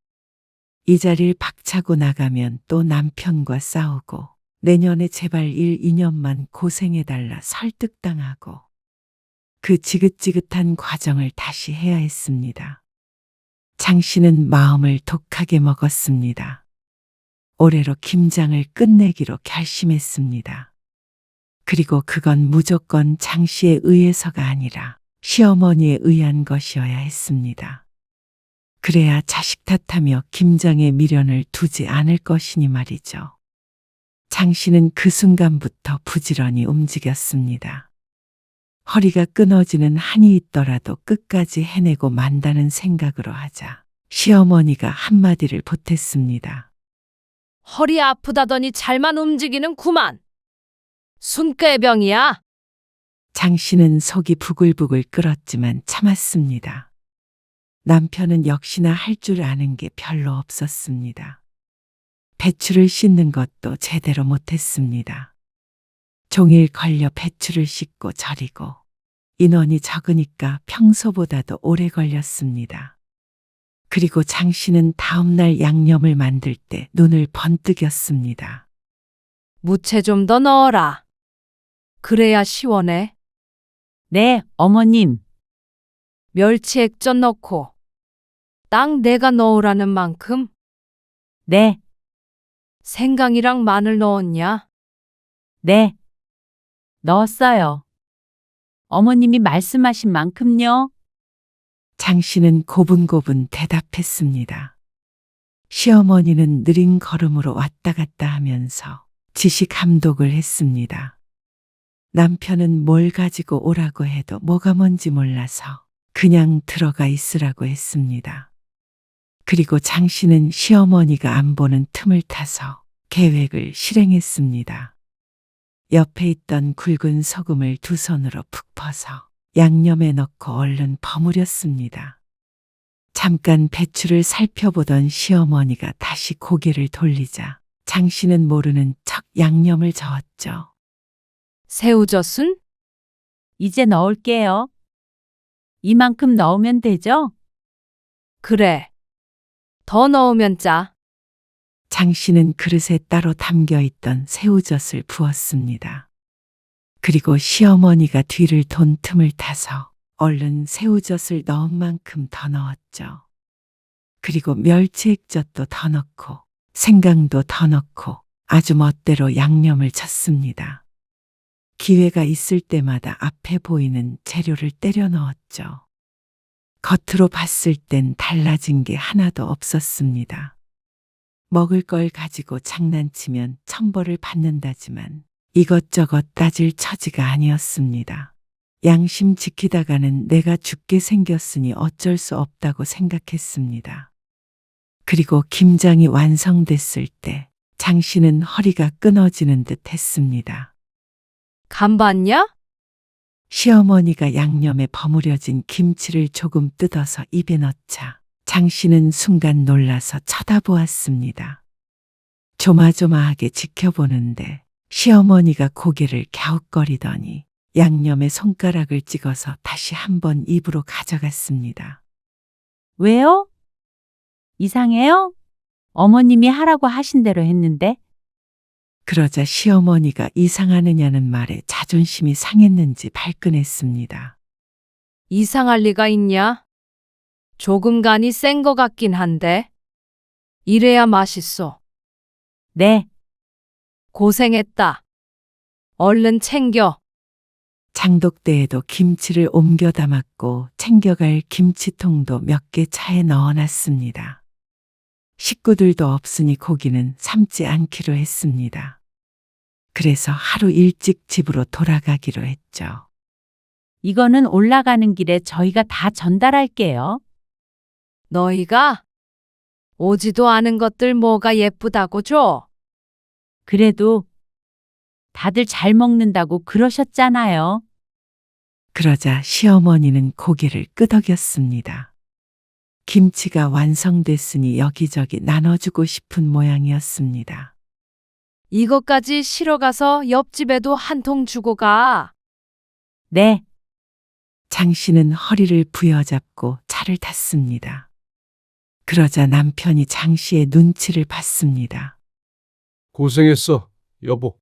이 자리를 박차고 나가면 또 남편과 싸우고 내년에 제발 1, 2년만 고생해달라 설득당하고 그 지긋지긋한 과정을 다시 해야 했습니다. 장 씨는 마음을 독하게 먹었습니다. 올해로 김장을 끝내기로 결심했습니다. 그리고 그건 무조건 장 씨에 의해서가 아니라 시어머니에 의한 것이어야 했습니다. 그래야 자식 탓하며 김장의 미련을 두지 않을 것이니 말이죠. 장 씨는 그 순간부터 부지런히 움직였습니다. 허리가 끊어지는 한이 있더라도 끝까지 해내고 만다는 생각으로 하자 시어머니가 한마디를 보탰습니다. 허리 아프다더니 잘만 움직이는구만. 순꾀병이야. 장 씨는 속이 부글부글 끓었지만 참았습니다. 남편은 역시나 할 줄 아는 게 별로 없었습니다. 배추를 씻는 것도 제대로 못했습니다. 종일 걸려 배추를 씻고 절이고 인원이 적으니까 평소보다도 오래 걸렸습니다. 그리고 장 씨는 다음날 양념을 만들 때 눈을 번뜩였습니다. 무채 좀 더 넣어라. 그래야 시원해. 네, 어머님. 멸치 액젓 넣고 딱 내가 넣으라는 만큼 네, 생강이랑 마늘 넣었냐? 네. 넣었어요. 어머님이 말씀하신 만큼요. 장 씨는 고분고분 대답했습니다. 시어머니는 느린 걸음으로 왔다 갔다 하면서 지시 감독을 했습니다. 남편은 뭘 가지고 오라고 해도 뭐가 뭔지 몰라서 그냥 들어가 있으라고 했습니다. 그리고 장 씨는 시어머니가 안 보는 틈을 타서 계획을 실행했습니다. 옆에 있던 굵은 소금을 두 손으로 푹 퍼서 양념에 넣고 얼른 버무렸습니다. 잠깐 배추를 살펴보던 시어머니가 다시 고개를 돌리자 장 씨는 모르는 척 양념을 저었죠. 새우젓은? 이제 넣을게요. 이만큼 넣으면 되죠? 그래. 더 넣으면 짜. 장 씨는 그릇에 따로 담겨 있던 새우젓을 부었습니다. 그리고 시어머니가 뒤를 돈 틈을 타서 얼른 새우젓을 넣은 만큼 더 넣었죠. 그리고 멸치 액젓도 더 넣고 생강도 더 넣고 아주 멋대로 양념을 쳤습니다. 기회가 있을 때마다 앞에 보이는 재료를 때려 넣었죠. 겉으로 봤을 땐 달라진 게 하나도 없었습니다. 먹을 걸 가지고 장난치면 천벌을 받는다지만 이것저것 따질 처지가 아니었습니다. 양심 지키다가는 내가 죽게 생겼으니 어쩔 수 없다고 생각했습니다. 그리고 김장이 완성됐을 때 장 씨는 허리가 끊어지는 듯 했습니다. 간 봤냐? 시어머니가 양념에 버무려진 김치를 조금 뜯어서 입에 넣자 장 씨는 순간 놀라서 쳐다보았습니다. 조마조마하게 지켜보는데 시어머니가 고개를 갸웃거리더니 양념에 손가락을 찍어서 다시 한번 입으로 가져갔습니다. 왜요? 이상해요? 어머님이 하라고 하신 대로 했는데. 그러자 시어머니가 이상하느냐는 말에 자존심이 상했는지 발끈했습니다. 이상할 리가 있냐? 조금 간이 센 거 같긴 한데. 이래야 맛있어. 네, 고생했다. 얼른 챙겨. 장독대에도 김치를 옮겨 담았고 챙겨갈 김치통도 몇 개 차에 넣어놨습니다. 식구들도 없으니 고기는 삶지 않기로 했습니다. 그래서 하루 일찍 집으로 돌아가기로 했죠. 이거는 올라가는 길에 저희가 다 전달할게요. 너희가 오지도 않은 것들 뭐가 예쁘다고 줘? 그래도 다들 잘 먹는다고 그러셨잖아요. 그러자 시어머니는 고개를 끄덕였습니다. 김치가 완성됐으니 여기저기 나눠주고 싶은 모양이었습니다. 이것까지 실어가서 옆집에도 한 통 주고 가. 네, 장 씨는 허리를 부여잡고 차를 탔습니다. 그러자 남편이 장 씨의 눈치를 봤습니다. 고생했어, 여보.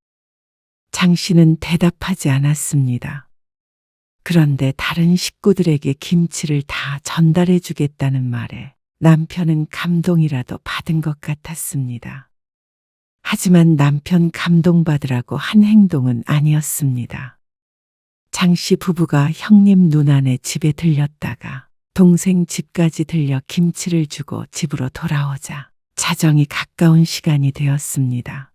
장 씨는 대답하지 않았습니다. 그런데 다른 식구들에게 김치를 다 전달해 주겠다는 말에 남편은 감동이라도 받은 것 같았습니다. 하지만 남편 감동받으라고 한 행동은 아니었습니다. 장 씨 부부가 형님 누나네 집에 들렸다가 동생 집까지 들려 김치를 주고 집으로 돌아오자 자정이 가까운 시간이 되었습니다.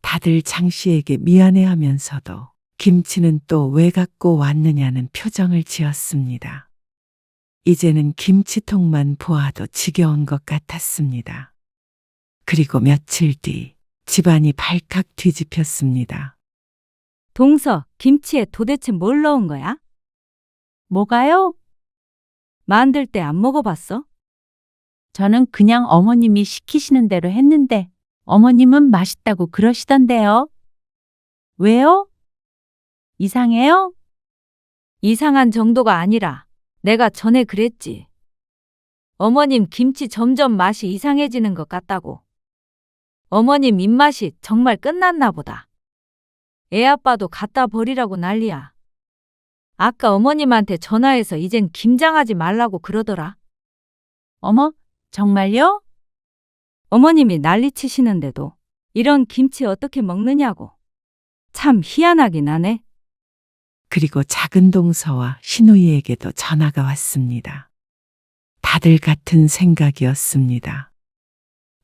다들 장 씨에게 미안해하면서도 김치는 또 왜 갖고 왔느냐는 표정을 지었습니다. 이제는 김치통만 보아도 지겨운 것 같았습니다. 그리고 며칠 뒤 집안이 발칵 뒤집혔습니다. 동서, 김치에 도대체 뭘 넣은 거야? 뭐가요? 만들 때 안 먹어봤어? 저는 그냥 어머님이 시키시는 대로 했는데 어머님은 맛있다고 그러시던데요. 왜요? 이상해요? 이상한 정도가 아니라 내가 전에 그랬지. 어머님 김치 점점 맛이 이상해지는 것 같다고. 어머님 입맛이 정말 끝났나 보다. 애 아빠도 갖다 버리라고 난리야. 아까 어머님한테 전화해서 이젠 김장하지 말라고 그러더라. 어머, 정말요? 어머님이 난리치시는데도 이런 김치 어떻게 먹느냐고. 참 희한하긴 하네. 그리고 작은 동서와 시누이에게도 전화가 왔습니다. 다들 같은 생각이었습니다.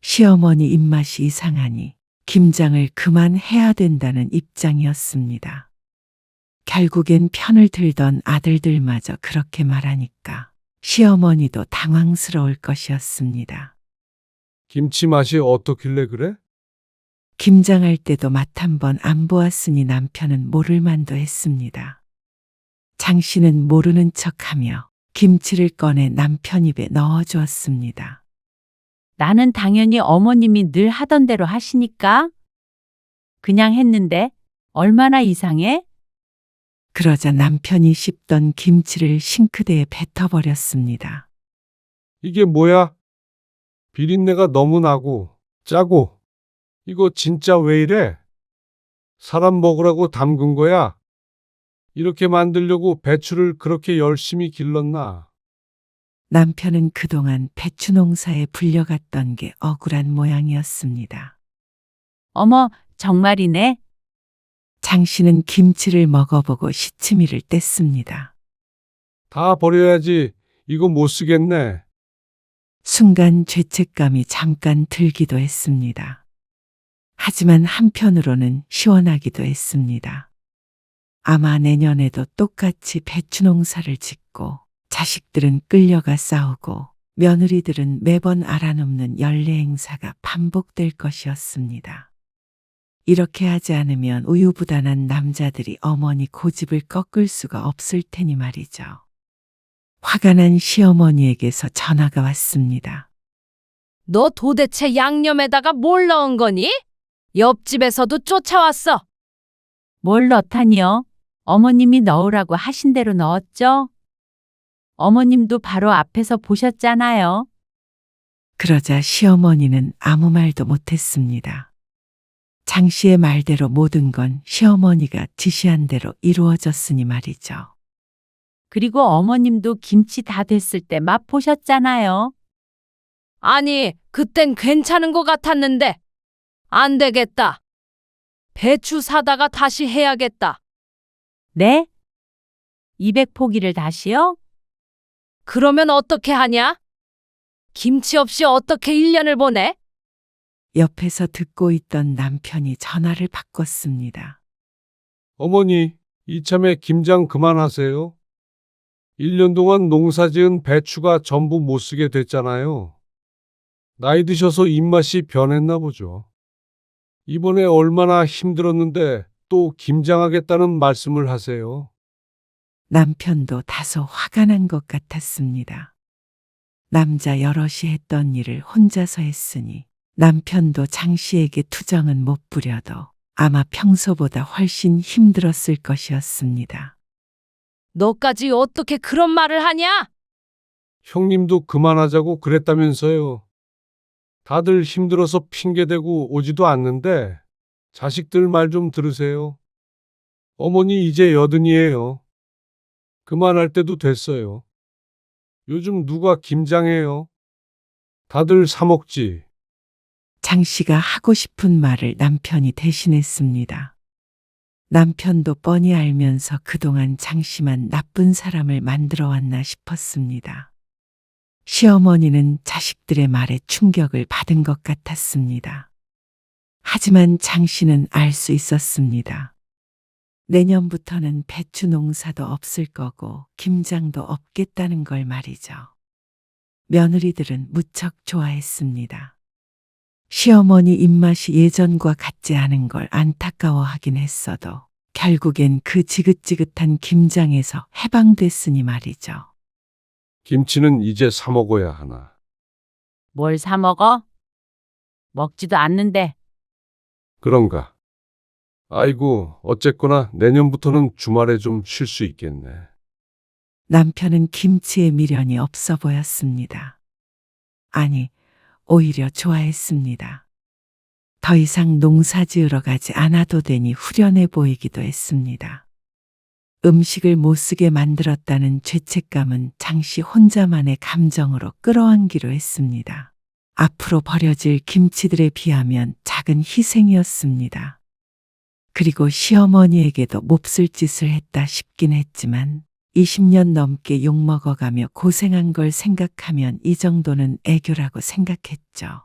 시어머니 입맛이 이상하니 김장을 그만해야 된다는 입장이었습니다. 결국엔 편을 들던 아들들마저 그렇게 말하니까 시어머니도 당황스러울 것이었습니다. 김치 맛이 어떻길래 그래? 김장할 때도 맛 한 번 안 보았으니 남편은 모를 만도 했습니다. 장 씨는 모르는 척하며 김치를 꺼내 남편 입에 넣어주었습니다. 나는 당연히 어머님이 늘 하던 대로 하시니까 그냥 했는데 얼마나 이상해? 그러자 남편이 씹던 김치를 싱크대에 뱉어버렸습니다. 이게 뭐야? 비린내가 너무 나고 짜고 이거 진짜 왜 이래? 사람 먹으라고 담근 거야? 이렇게 만들려고 배추를 그렇게 열심히 길렀나? 남편은 그동안 배추 농사에 불려갔던 게 억울한 모양이었습니다. 어머, 정말이네. 장 씨는 김치를 먹어보고 시치미를 뗐습니다. 다 버려야지. 이거 못 쓰겠네. 순간 죄책감이 잠깐 들기도 했습니다. 하지만 한편으로는 시원하기도 했습니다. 아마 내년에도 똑같이 배추 농사를 짓고 자식들은 끌려가 싸우고 며느리들은 매번 알아놓는 연례 행사가 반복될 것이었습니다. 이렇게 하지 않으면 우유부단한 남자들이 어머니 고집을 꺾을 수가 없을 테니 말이죠. 화가 난 시어머니에게서 전화가 왔습니다. 너 도대체 양념에다가 뭘 넣은 거니? 옆집에서도 쫓아왔어. 뭘 넣다니요? 어머님이 넣으라고 하신 대로 넣었죠? 어머님도 바로 앞에서 보셨잖아요. 그러자 시어머니는 아무 말도 못했습니다. 장 씨의 말대로 모든 건 시어머니가 지시한 대로 이루어졌으니 말이죠. 그리고 어머님도 김치 다 됐을 때 맛 보셨잖아요. 아니, 그땐 괜찮은 것 같았는데. 안 되겠다. 배추 사다가 다시 해야겠다. 네? 200포기를 다시요? 그러면 어떻게 하냐? 김치 없이 어떻게 1년을 보내? 옆에서 듣고 있던 남편이 전화를 바꿨습니다. 어머니, 이참에 김장 그만하세요. 1년 동안 농사 지은 배추가 전부 못 쓰게 됐잖아요. 나이 드셔서 입맛이 변했나 보죠. 이번에 얼마나 힘들었는데 또 김장하겠다는 말씀을 하세요. 남편도 다소 화가 난 것 같았습니다. 남자 여럿이 했던 일을 혼자서 했으니 남편도 장 씨에게 투정은 못 부려도 아마 평소보다 훨씬 힘들었을 것이었습니다. 너까지 어떻게 그런 말을 하냐? 형님도 그만하자고 그랬다면서요. 다들 힘들어서 핑계대고 오지도 않는데 자식들 말 좀 들으세요. 어머니 이제 80이에요. 그만할 때도 됐어요. 요즘 누가 김장해요? 다들 사 먹지. 장 씨가 하고 싶은 말을 남편이 대신했습니다. 남편도 뻔히 알면서 그동안 장 씨만 나쁜 사람을 만들어 왔나 싶었습니다. 시어머니는 자식들의 말에 충격을 받은 것 같았습니다. 하지만 장 씨는 알 수 있었습니다. 내년부터는 배추 농사도 없을 거고 김장도 없겠다는 걸 말이죠. 며느리들은 무척 좋아했습니다. 시어머니 입맛이 예전과 같지 않은 걸 안타까워하긴 했어도 결국엔 그 지긋지긋한 김장에서 해방됐으니 말이죠. 김치는 이제 사 먹어야 하나. 뭘 사 먹어? 먹지도 않는데. 그런가? 아이고, 어쨌거나 내년부터는 주말에 좀 쉴 수 있겠네. 남편은 김치에 미련이 없어 보였습니다. 아니, 오히려 좋아했습니다. 더 이상 농사 지으러 가지 않아도 되니 후련해 보이기도 했습니다. 음식을 못 쓰게 만들었다는 죄책감은 장씨 혼자만의 감정으로 끌어안기로 했습니다. 앞으로 벌여질 김치들에 비하면 작은 희생이었습니다. 그리고 시어머니에게도 몹쓸 짓을 했다 싶긴 했지만 20년 넘게 욕먹어가며 고생한 걸 생각하면 이 정도는 애교라고 생각했죠.